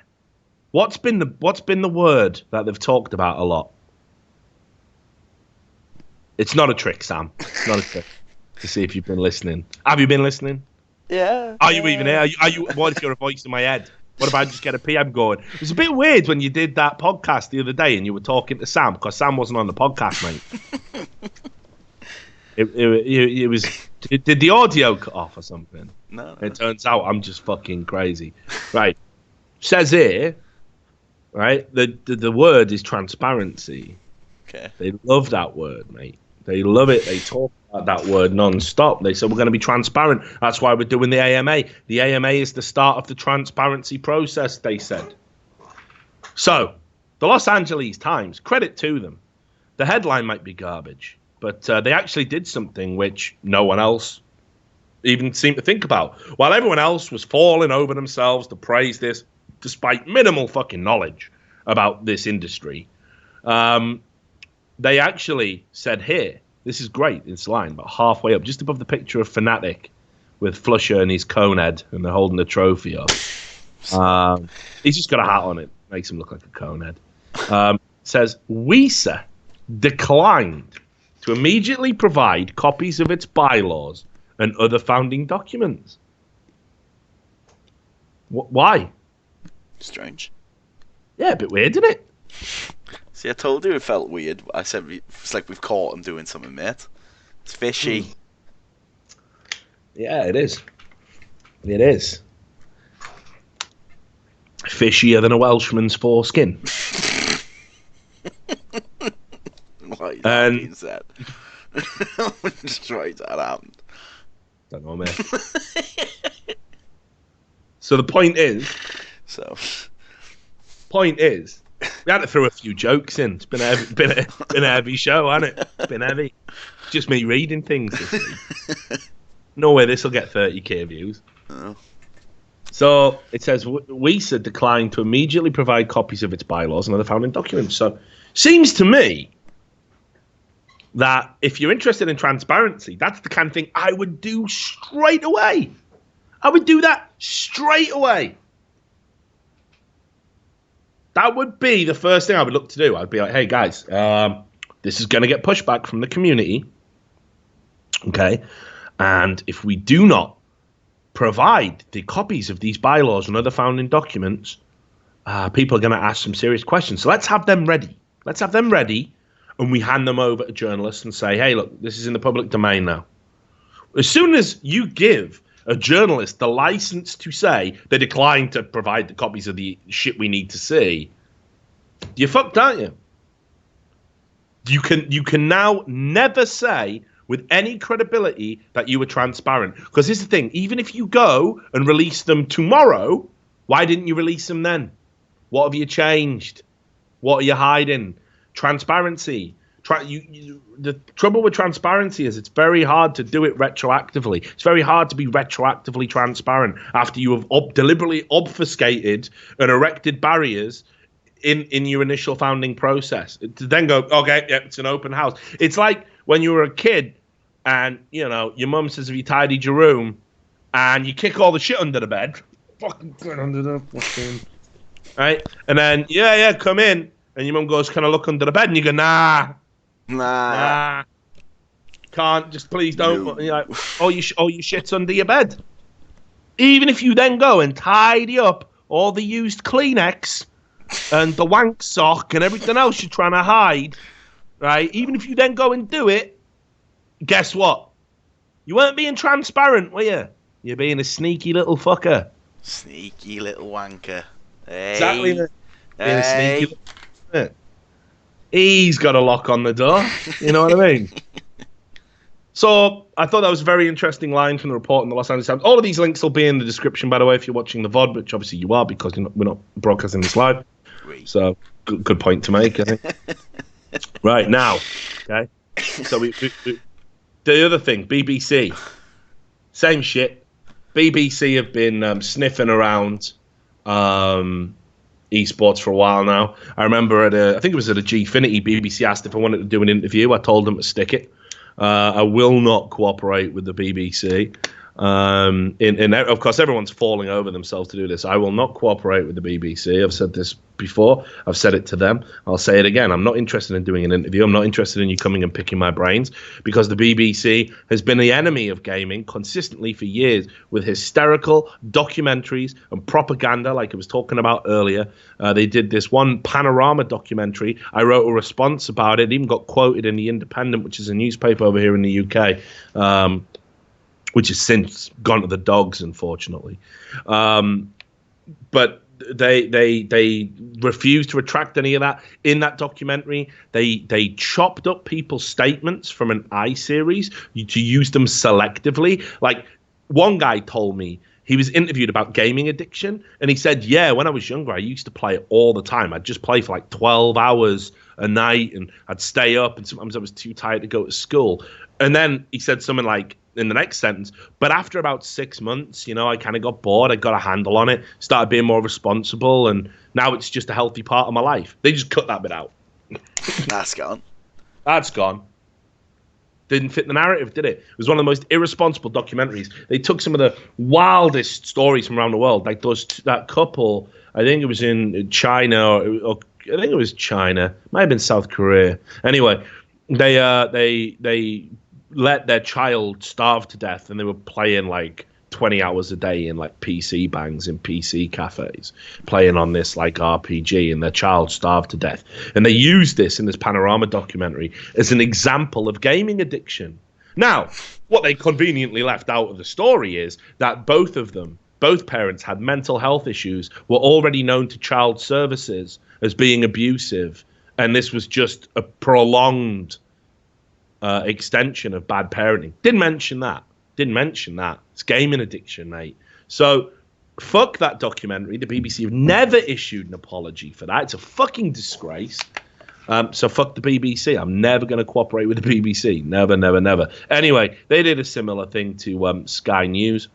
A: what's been the word that they've talked about a lot? It's not a trick, Sam. It's not a trick. To see if you've been listening. Have you been listening?
B: Yeah.
A: Are you even here? Are you? What if you're a voice in my head? What if I just get a PM going? It was a bit weird when you did that podcast the other day and you were talking to Sam, because Sam wasn't on the podcast, mate. It was. Did the audio cut off or something?
B: No.
A: It turns out I'm just fucking crazy. Right. Says here, right, the word is transparency.
B: Okay.
A: They love that word, mate. They love it. They talk about that word non-stop. They said, we're going to be transparent. That's why we're doing the AMA. The AMA is the start of the transparency process, they said. So, The Los Angeles Times, credit to them. The headline might be garbage, but they actually did something which no one else even seemed to think about. While everyone else was falling over themselves to praise this, despite minimal fucking knowledge about this industry, they actually said, here, this is great, this line, about halfway up, just above the picture of Fnatic with Flusher and his cone head, and they're holding the trophy up. He's just got a hat on it, makes him look like a cone head. Says, WESA declined to immediately provide copies of its bylaws and other founding documents. Why?
B: Strange.
A: Yeah, a bit weird, isn't it?
B: See, I told you it felt weird. I said it's like we've caught him doing something, mate. It's fishy.
A: Yeah, it is. It is. Fishier than a Welshman's foreskin.
B: Why is that being said? Just write that out.
A: Don't know, mate. So the point is, we had to throw a few jokes in. It's been a heavy show, hasn't it? It's been heavy. Just me reading things this week. No way this will get 30k views.
B: Oh.
A: So it says WESA declined to immediately provide copies of its bylaws and other founding documents. So seems to me that if you're interested in transparency, that's the kind of thing I would do straight away. I would do that straight away. That would be the first thing I would look to do. I'd be like, hey, guys, this is going to get pushback from the community. Okay. And if we do not provide the copies of these bylaws and other founding documents, people are going to ask some serious questions. So let's have them ready. Let's have them ready, and we hand them over to journalists and say, hey, look, this is in the public domain now. As soon as you give a journalist the license to say they decline to provide the copies of the shit we need to see, you're fucked, aren't you? You can now never say with any credibility that you were transparent. Because here's the thing, even if you go and release them tomorrow, why didn't you release them then? What have you changed? What are you hiding? Transparency. The trouble with transparency is it's very hard to do it retroactively. It's very hard to be retroactively transparent after you have deliberately obfuscated and erected barriers in your initial founding process. To then go, okay, yeah, it's an open house. It's like when you were a kid and, you know, your mum says, have you tidied your room? And you kick all the shit under the bed. Fucking get under the fucking... Right? And then, yeah, come in. And your mum goes, can I look under the bed? And you go, nah. Can't, just please don't. No. You're like, all your shit's under your bed. Even if you then go and tidy up all the used Kleenex and the wank sock and everything else you're trying to hide, right? Even if you then go and do it, guess what? You weren't being transparent, were you? You're being a sneaky little fucker.
B: Sneaky little wanker. Hey.
A: Exactly. Being a sneaky little fucker. He's got a lock on the door. You know what I mean? So I thought that was a very interesting line from the report in the Los Angeles Times. All of these links will be in the description, by the way, if you're watching the VOD, which obviously you are because we're not broadcasting this live. So good point to make, I think. Right, now, okay. So the other thing, BBC, same shit. BBC have been sniffing around esports for a while now. I remember I think it was at a Gfinity, BBC asked if I wanted to do an interview. I told them to stick it. I will not cooperate with the BBC. Of course, everyone's falling over themselves to do this. I will not cooperate with the BBC. I've said this before. I've said it to them. I'll say it again. I'm not interested in doing an interview. I'm not interested in you coming and picking my brains, because the BBC has been the enemy of gaming consistently for years with hysterical documentaries and propaganda, like I was talking about earlier. They did this one Panorama documentary. I wrote a response about it. It even got quoted in The Independent, which is a newspaper over here in the UK. Which has since gone to the dogs, unfortunately. But they refused to retract any of that. In that documentary, they chopped up people's statements from an iSeries to use them selectively. Like, one guy told me he was interviewed about gaming addiction, and he said, yeah, when I was younger, I used to play it all the time. I'd just play for like 12 hours a night, and I'd stay up, and sometimes I was too tired to go to school. And then he said something like, in the next sentence, but after about 6 months, you know, I kind of got bored. I got a handle on it, started being more responsible, and now it's just a healthy part of my life. They just cut that bit out.
B: That's gone.
A: That's gone. Didn't fit the narrative, did it? It was one of the most irresponsible documentaries. They took some of the wildest stories from around the world, like that couple. I think it was in China, or I think it was China. Might have been South Korea. Anyway, they let their child starve to death, and they were playing like 20 hours a day in like PC bangs in PC cafes, playing on this like RPG, and their child starved to death. And they used this in this Panorama documentary as an example of gaming addiction. Now, what they conveniently left out of the story is that both parents had mental health issues, were already known to child services as being abusive, and this was just a prolonged extension of bad parenting. Didn't mention that. It's gaming addiction, mate. So fuck that documentary. The BBC have never issued an apology for that. It's a fucking disgrace. So fuck the BBC. I'm never going to cooperate with the BBC. Never, never, never. Anyway, they did a similar thing to Sky News.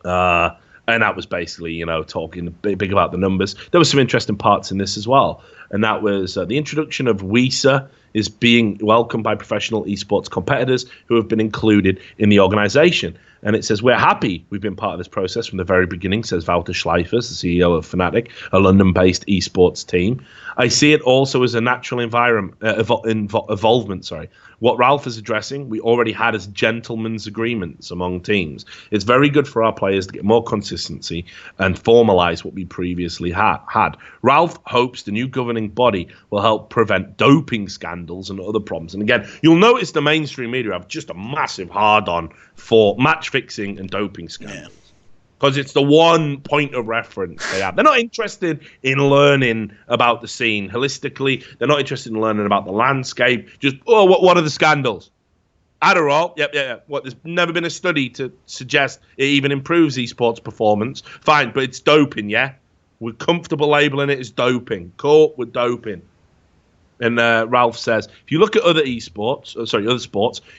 A: And that was basically, you know, talking big about the numbers. There were some interesting parts in this as well. And that was the introduction of WESA is being welcomed by professional esports competitors who have been included in the organization. And it says, we're happy we've been part of this process from the very beginning, says Wouter Schleifers, the CEO of Fnatic, a London-based esports team. I see it also as a natural evolvement. What Ralph is addressing, we already had as gentlemen's agreements among teams. It's very good for our players to get more consistency and formalize what we previously had. Ralph hopes the new governing body will help prevent doping scandals and other problems. And again, you'll notice the mainstream media have just a massive hard-on for match fixing and doping scandals. Because it's the one point of reference they have. They're not interested in learning about the scene holistically. They're not interested in learning about the landscape. Just, what are the scandals? Adderall, yep. What? There's never been a study to suggest it even improves esports performance. Fine, but it's doping, yeah? We're comfortable labeling it as doping. Cool, we're doping. And Ralph says, if you look at other sports,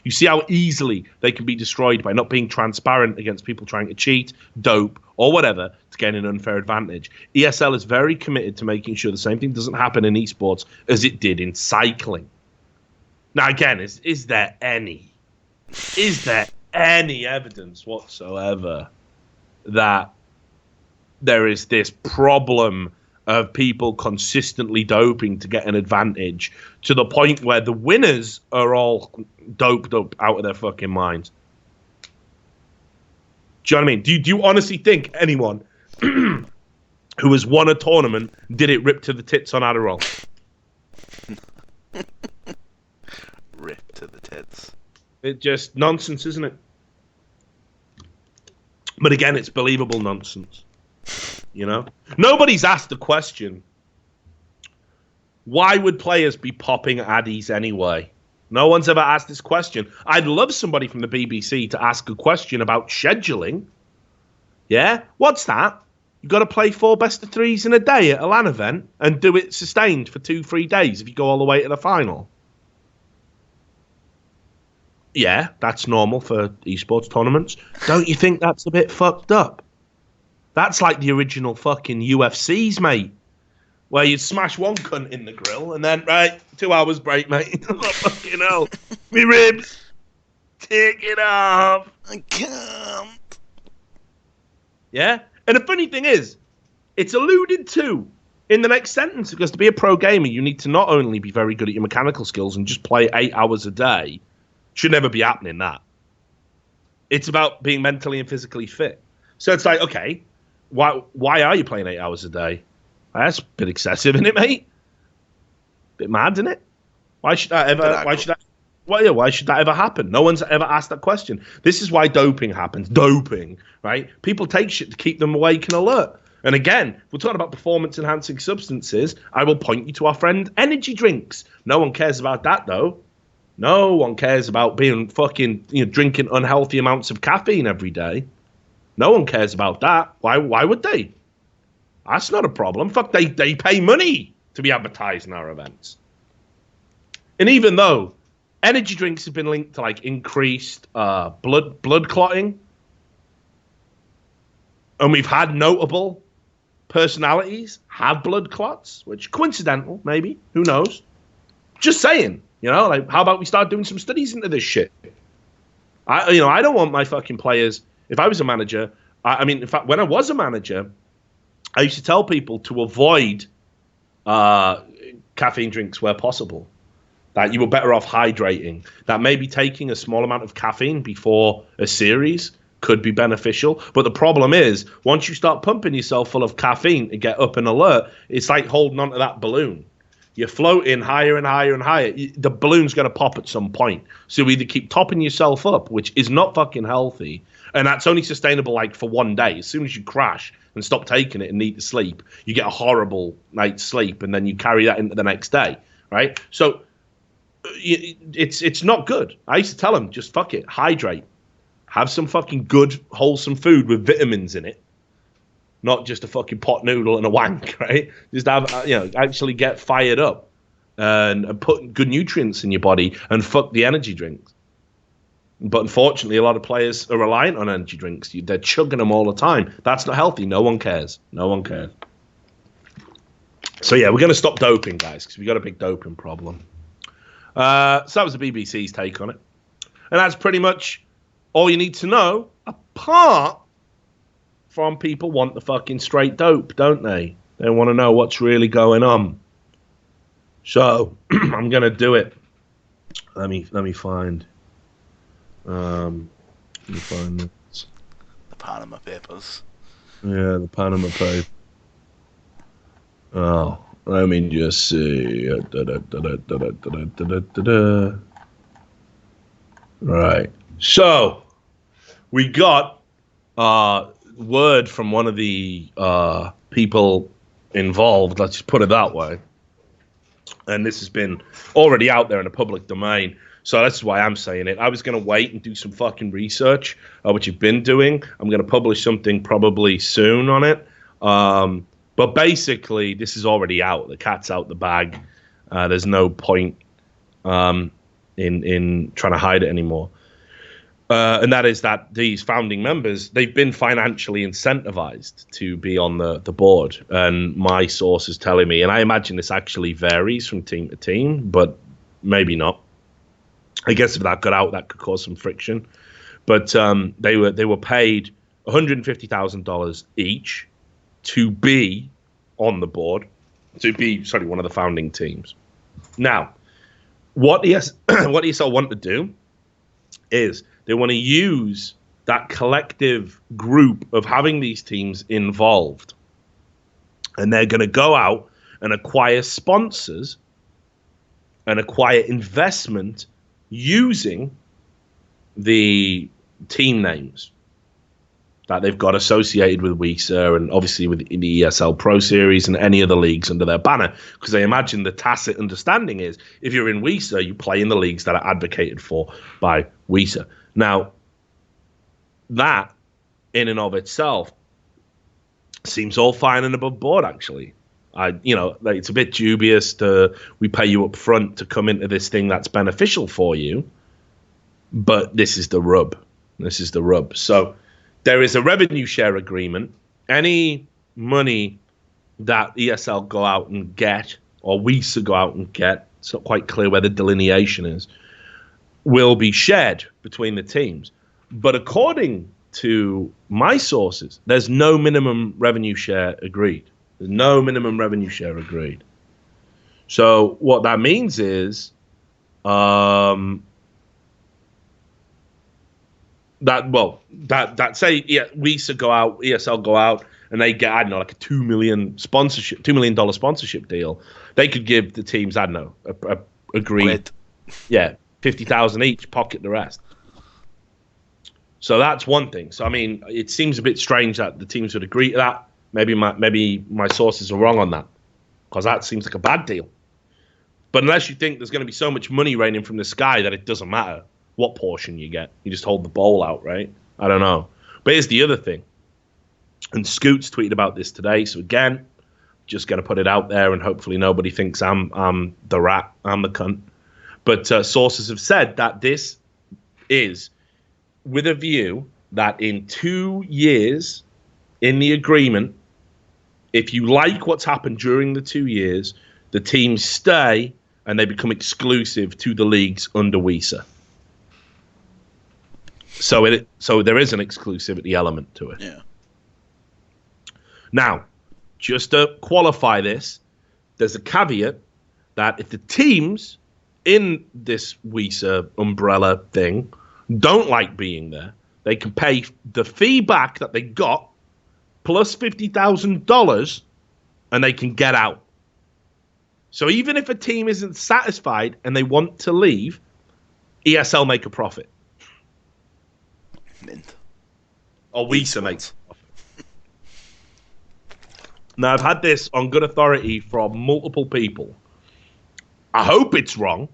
A: you see how easily they can be destroyed by not being transparent against people trying to cheat, dope, or whatever to gain an unfair advantage. ESL is very committed to making sure the same thing doesn't happen in esports as it did in cycling. Now, again, is there any evidence whatsoever that there is this problem of people consistently doping to get an advantage to the point where the winners are all doped up out of their fucking minds? Do you know what I mean? Do you honestly think anyone who has won a tournament did it ripped to the tits on Adderall?
B: Ripped to the tits.
A: It's just nonsense, isn't it? But again, it's believable nonsense. You know, nobody's asked the question, why would players be popping addies anyway? No one's ever asked this question. I'd love somebody from the BBC to ask a question about scheduling. Yeah? What's that? You've got to play 4 best-of-3s in a day at a LAN event and do it sustained for 2-3 days if you go all the way to the final. Yeah, that's normal for esports tournaments. Don't you think that's a bit fucked up? That's like the original fucking UFCs, mate. Where you'd smash one cunt in the grill and then, right, 2 hours break, mate. Fucking hell. Me ribs. Take it off.
B: I can't.
A: Yeah? And the funny thing is, it's alluded to in the next sentence, because to be a pro gamer, you need to not only be very good at your mechanical skills and just play 8 hours a day. Should never be happening, that. It's about being mentally and physically fit. So it's like, okay, why are you playing 8 hours a day? That's a bit excessive, isn't it, mate? Bit mad, isn't it? Why should that ever happen? No one's ever asked that question. This is why doping happens. Doping, right? People take shit to keep them awake and alert. And again, if we're talking about performance-enhancing substances, I will point you to our friend energy drinks. No one cares about that, though. No one cares about being fucking, drinking unhealthy amounts of caffeine every day. No one cares about that. Why would they? That's not a problem. Fuck, they pay money to be advertising our events. And even though energy drinks have been linked to like increased blood clotting, and we've had notable personalities have blood clots, which coincidental, maybe, who knows? Just saying, like, how about we start doing some studies into this shit? I don't want my fucking players. If I was a manager, I mean, in fact, when I was a manager, I used to tell people to avoid caffeine drinks where possible. That you were better off hydrating. That maybe taking a small amount of caffeine before a series could be beneficial. But the problem is, once you start pumping yourself full of caffeine to get up and alert, it's like holding onto that balloon. You're floating higher and higher and higher. The balloon's going to pop at some point. So you either keep topping yourself up, which is not fucking healthy, and that's only sustainable like for one day. As soon as you crash and stop taking it and need to sleep, you get a horrible night's sleep, and then you carry that into the next day, right? So it's not good. I used to tell them, just fuck it, hydrate. Have some fucking good, wholesome food with vitamins in it. Not just a fucking pot noodle and a wank, right? Just have, actually get fired up and put good nutrients in your body and fuck the energy drinks. But unfortunately, a lot of players are reliant on energy drinks. They're chugging them all the time. That's not healthy. No one cares. No one cares. So yeah, we're going to stop doping, guys, because we got a big doping problem. So that was the BBC's take on it. And that's pretty much all you need to know, apart from people want the fucking straight dope, don't they? They want to know what's really going on. So I'm gonna do it. Let me find. Let me find this.
B: The Panama Papers.
A: Yeah, the Panama Papers. Oh, let me just see. Right. So we got word from one of the people involved, let's just put it that way, and this has been already out there in the public domain, so that's why I'm saying it. I was going to wait and do some fucking research, which I've been doing. I'm going to publish something probably soon on it, but basically this is already out. The cat's out the bag. There's no point in trying to hide it anymore. And that is that these founding members, they've been financially incentivized to be on the board. And my source is telling me, and I imagine this actually varies from team to team, but maybe not. I guess if that got out, that could cause some friction. But they were paid $150,000 each to be on the board, to be, one of the founding teams. Now, what ESL want to do is they want to use that collective group of having these teams involved. And they're going to go out and acquire sponsors and acquire investment using the team names that they've got associated with WESA and obviously with the ESL Pro Series and any other leagues under their banner. Because they imagine the tacit understanding is if you're in WESA, you play in the leagues that are advocated for by WESA. Now, that in and of itself seems all fine and above board, actually. It's a bit dubious we pay you up front to come into this thing that's beneficial for you. But this is the rub. So there is a revenue share agreement. Any money that ESL go out and get, or WESA go out and get, it's not quite clear where the delineation is, will be shared between the teams. But according to my sources, there's no minimum revenue share agreed. There's no minimum revenue share agreed. So what that means is that say WESA go out, ESL go out, and they get, I don't know, like a $2 million sponsorship deal. They could give the teams, I don't know, agreed, yeah, 50,000 each, pocket the rest. So that's one thing. So I mean, it seems a bit strange that the teams would agree to that. Maybe my sources are wrong on that, because that seems like a bad deal. But unless you think there's going to be so much money raining from the sky that it doesn't matter what portion you get, you just hold the bowl out, right? I don't know. But here's the other thing. And Scoots tweeted about this today. So again, just going to put it out there, and hopefully nobody thinks I'm the rat, I'm the cunt. But sources have said that this is with a view that in 2 years in the agreement, if you like what's happened during the 2 years, the teams stay and they become exclusive to the leagues under WESA. So there is an exclusivity element to it.
B: Yeah.
A: Now, just to qualify this, there's a caveat that if the teams in this WESA umbrella thing don't like being there, they can pay the fee back that they got plus $50,000 and they can get out. So even if a team isn't satisfied and they want to leave, ESL make a profit.
B: Mint.
A: Or WESA makes a profit. Now, I've had this on good authority from multiple people. I hope it's wrong.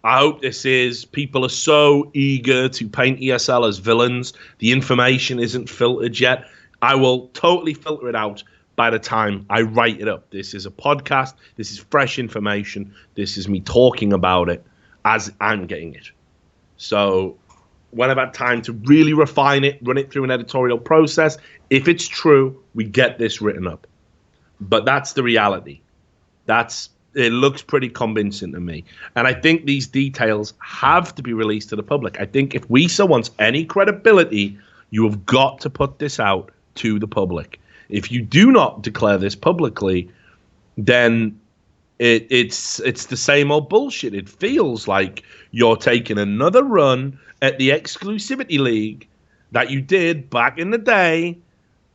A: I hope this is, people are so eager to paint ESL as villains. The information isn't filtered yet. I will totally filter it out by the time I write it up. This is a podcast. This is fresh information. This is me talking about it as I'm getting it. So when I've had time to really refine it, run it through an editorial process, if it's true, we get this written up. But that's the reality. It looks pretty convincing to me. And I think these details have to be released to the public. I think if WESA wants any credibility, you have got to put this out to the public. If you do not declare this publicly, then it's the same old bullshit. It feels like you're taking another run at the Exclusivity League that you did back in the day,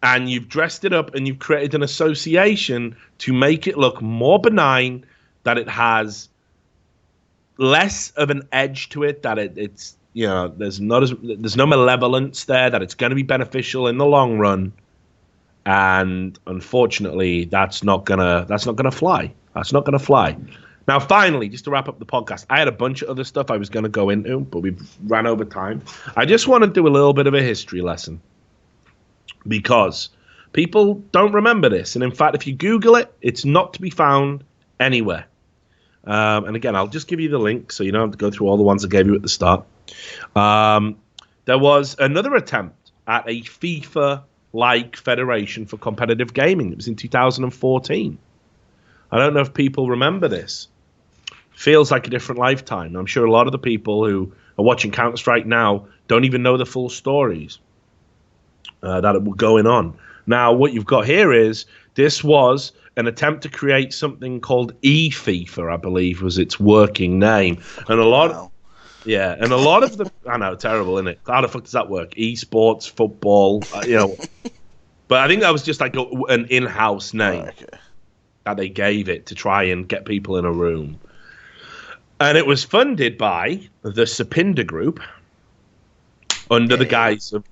A: and you've dressed it up and you've created an association to make it look more benign, that it has less of an edge to it, that it's, you know, there's no malevolence there, that it's going to be beneficial in the long run. And unfortunately, that's not gonna fly. That's not gonna fly. Now, finally, just to wrap up the podcast, I had a bunch of other stuff I was going to go into, but we've ran over time. I just want to do a little bit of a history lesson because people don't remember this. And in fact, if you Google it, it's not to be found anywhere. And again, I'll just give you the link so you don't have to go through all the ones I gave you at the start. There was another attempt at a FIFA-like federation for competitive gaming. It was in 2014. I don't know if people remember this. Feels like a different lifetime. I'm sure a lot of the people who are watching Counter-Strike now don't even know the full stories that were going on. Now, what you've got here is this was an attempt to create something called eFIFA, I believe was its working name. And a lot of the, I know, terrible, isn't it? How the fuck does that work? Esports, football, you know. But I think that was just like an in-house name that they gave it to try and get people in a room. And it was funded by the Sapinda Group under the guise of,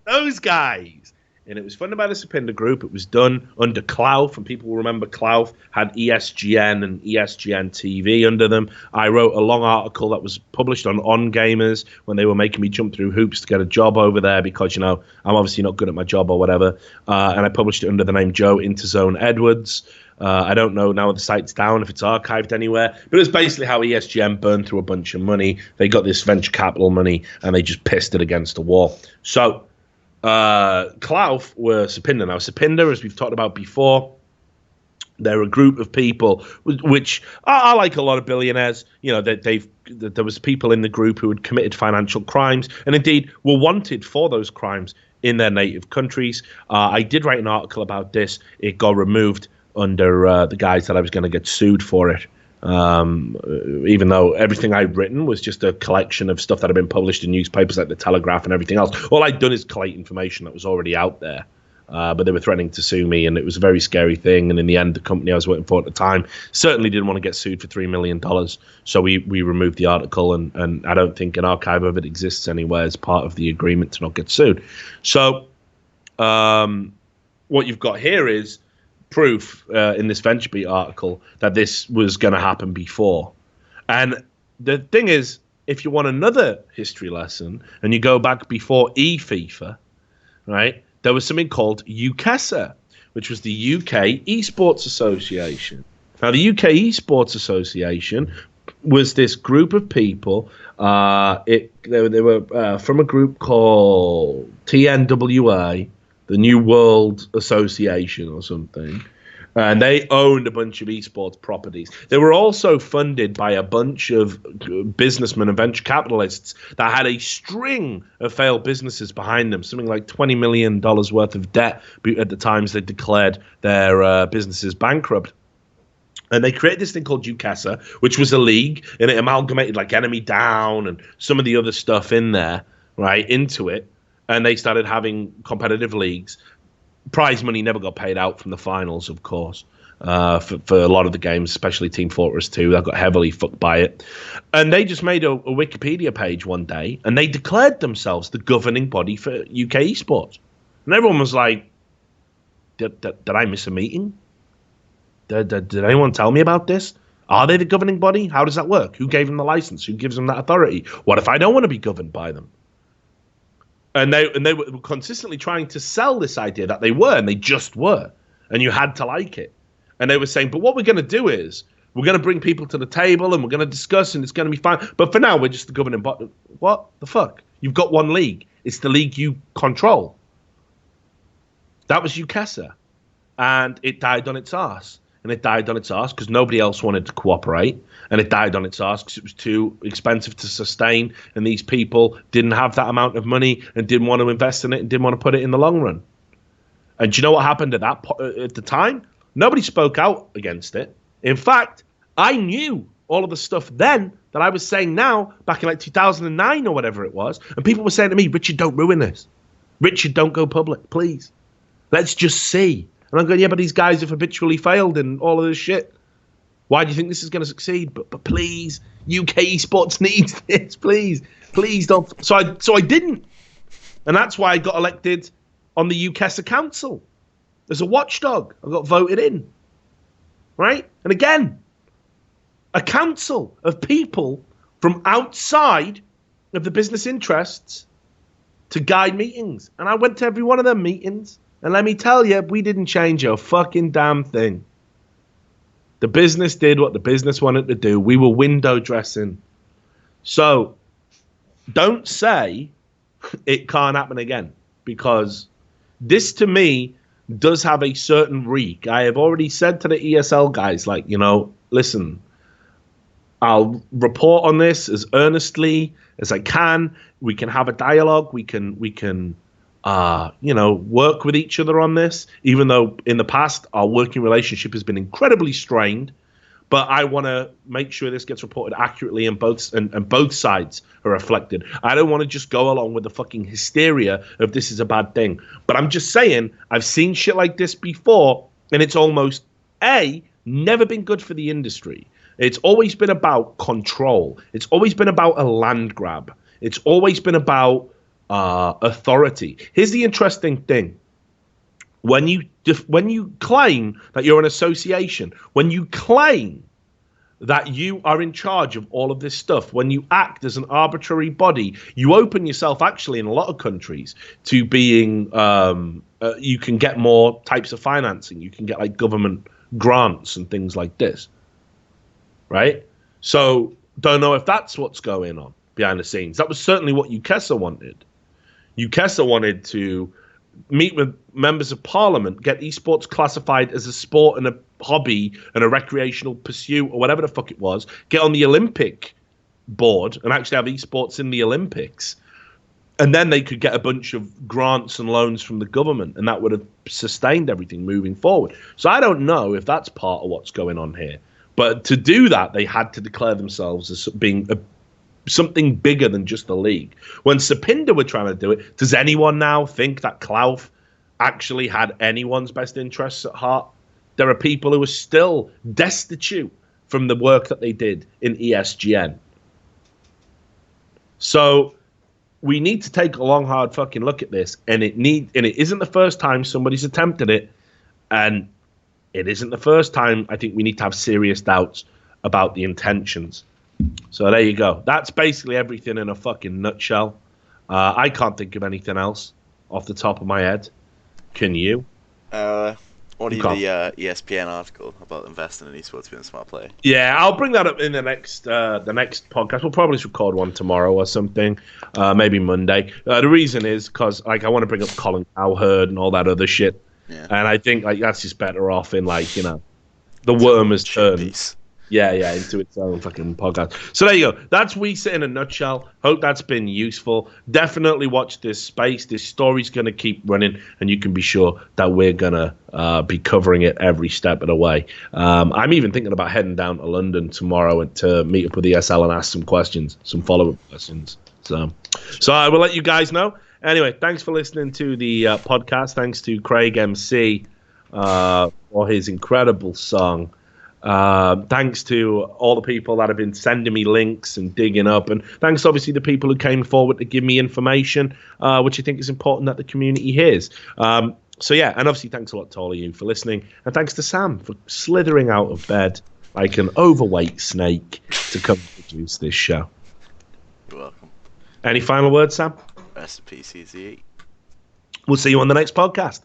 A: those guys. And it was funded by the Sapinda Group. It was done under Clough, and people will remember Clough had ESGN and ESGN TV under them. I wrote a long article that was published on Gamers when they were making me jump through hoops to get a job over there because, you know, I'm obviously not good at my job or whatever. And I published it under the name Joe Interzone Edwards. I don't know now the site's down, if it's archived anywhere. But it's basically how ESGN burned through a bunch of money. They got this venture capital money, and they just pissed it against the wall. So Clough were Sapinda. Now, Sapinda, as we've talked about before, they're a group of people which are like a lot of billionaires. You know, there was people in the group who had committed financial crimes and indeed were wanted for those crimes in their native countries. I did write an article about this. It got removed under the guise that I was going to get sued for it. Even though everything I'd written was just a collection of stuff that had been published in newspapers like The Telegraph and everything else. All I'd done is collate information that was already out there. But they were threatening to sue me, and it was a very scary thing. And in the end, the company I was working for at the time certainly didn't want to get sued for $3 million. So we removed the article, and I don't think an archive of it exists anywhere as part of the agreement to not get sued. So what you've got here is proof in this VentureBeat article that this was going to happen before. And the thing is, if you want another history lesson, and you go back before FIFA, right, there was something called WESA, which was the UK Esports Association. Now, the UK Esports Association was this group of people. They were from a group called TNWA, the New World Association or something. And they owned a bunch of esports properties. They were also funded by a bunch of businessmen and venture capitalists that had a string of failed businesses behind them, something like $20 million worth of debt at the times they declared their businesses bankrupt. And they created this thing called WESA, which was a league, and it amalgamated like Enemy Down and some of the other stuff in there, right, into it. And they started having competitive leagues. Prize money never got paid out from the finals, of course, for a lot of the games, especially Team Fortress 2. That got heavily fucked by it. And they just made a Wikipedia page one day, and they declared themselves the governing body for UK esports. And everyone was like, did I miss a meeting? Did anyone tell me about this? Are they the governing body? How does that work? Who gave them the license? Who gives them that authority? What if I don't want to be governed by them? And they were consistently trying to sell this idea that they were, and they just were. And you had to like it. And they were saying, but what we're going to do is we're going to bring people to the table and we're going to discuss and it's going to be fine. But for now, we're just the governing body. What the fuck? You've got one league. It's the league you control. That was WESA. And it died on its arse. And it died on its arse because nobody else wanted to cooperate. And it died on its arse because it was too expensive to sustain. And these people didn't have that amount of money and didn't want to invest in it and didn't want to put it in the long run. And do you know what happened at the time? Nobody spoke out against it. In fact, I knew all of the stuff then that I was saying now, back in like 2009 or whatever it was. And people were saying to me, Richard, don't ruin this. Richard, don't go public, please. Let's just see. And I'm going, yeah, but these guys have habitually failed and all of this shit. Why do you think this is going to succeed? But please, UK esports needs this. Please don't. So I didn't, and that's why I got elected on the UKESA council as a watchdog. I got voted in, right? And again, a council of people from outside of the business interests to guide meetings, and I went to every one of them meetings. And let me tell you, we didn't change a fucking damn thing. The business did what the business wanted to do. We were window dressing. So don't say it can't happen again, because this to me does have a certain reek. I have already said to the ESL guys, like, listen, I'll report on this as earnestly as I can. We can have a dialogue. We can work with each other on this, even though in the past our working relationship has been incredibly strained. But I want to make sure this gets reported accurately and both sides are reflected. I don't want to just go along with the fucking hysteria of this is a bad thing. But I'm just saying, I've seen shit like this before, and it's almost never been good for the industry. It's always been about control. It's always been about a land grab. It's always been about authority. Here's the interesting thing. When you claim that you're an association, when you claim that you are in charge of all of this stuff, when you act as an arbitrary body, you open yourself actually in a lot of countries to being, you can get more types of financing. You can get like government grants and things like this, right? So don't know if that's what's going on behind the scenes. That was certainly what WESA wanted. WESA wanted to meet with members of parliament, get esports classified as a sport and a hobby and a recreational pursuit or whatever the fuck it was, get on the Olympic board and actually have esports in the Olympics. And then they could get a bunch of grants and loans from the government, and that would have sustained everything moving forward. So I don't know if that's part of what's going on here. But to do that, they had to declare themselves as being something bigger than just the league. When Sapinda were trying to do it, does anyone now think that Klaus actually had anyone's best interests at heart? There are people who are still destitute from the work that they did in ESGN. So we need to take a long, hard fucking look at this, and it isn't the first time somebody's attempted it, and it isn't the first time I think we need to have serious doubts about the intentions So there you go. That's basically everything in a fucking nutshell. I can't think of anything else off the top of my head. Can you?
B: Only the ESPN article about investing in esports being a smart play.
A: Yeah, I'll bring that up in the next podcast. We'll probably record one tomorrow or something, maybe Monday. The reason is because I want to bring up Colin Cowherd and all that other shit, and I think that's just better off in the worm has turned. Yeah, into its own fucking podcast. So there you go. That's WESA in a nutshell. Hope that's been useful. Definitely watch this space. This story's going to keep running, and you can be sure that we're going to be covering it every step of the way. I'm even thinking about heading down to London tomorrow to meet up with ESL and ask some questions, some follow-up questions. So I will let you guys know. Anyway, thanks for listening to the podcast. Thanks to Craig MC for his incredible song. Thanks to all the people that have been sending me links and digging up, and thanks obviously to people who came forward to give me information, which I think is important that the community hears. So yeah, and obviously thanks a lot to all of you for listening, and thanks to Sam for slithering out of bed like an overweight snake to come produce this show.
B: You're welcome.
A: Any final words, Sam?
B: Rest in peace, CZE.
A: We'll see you on the next podcast.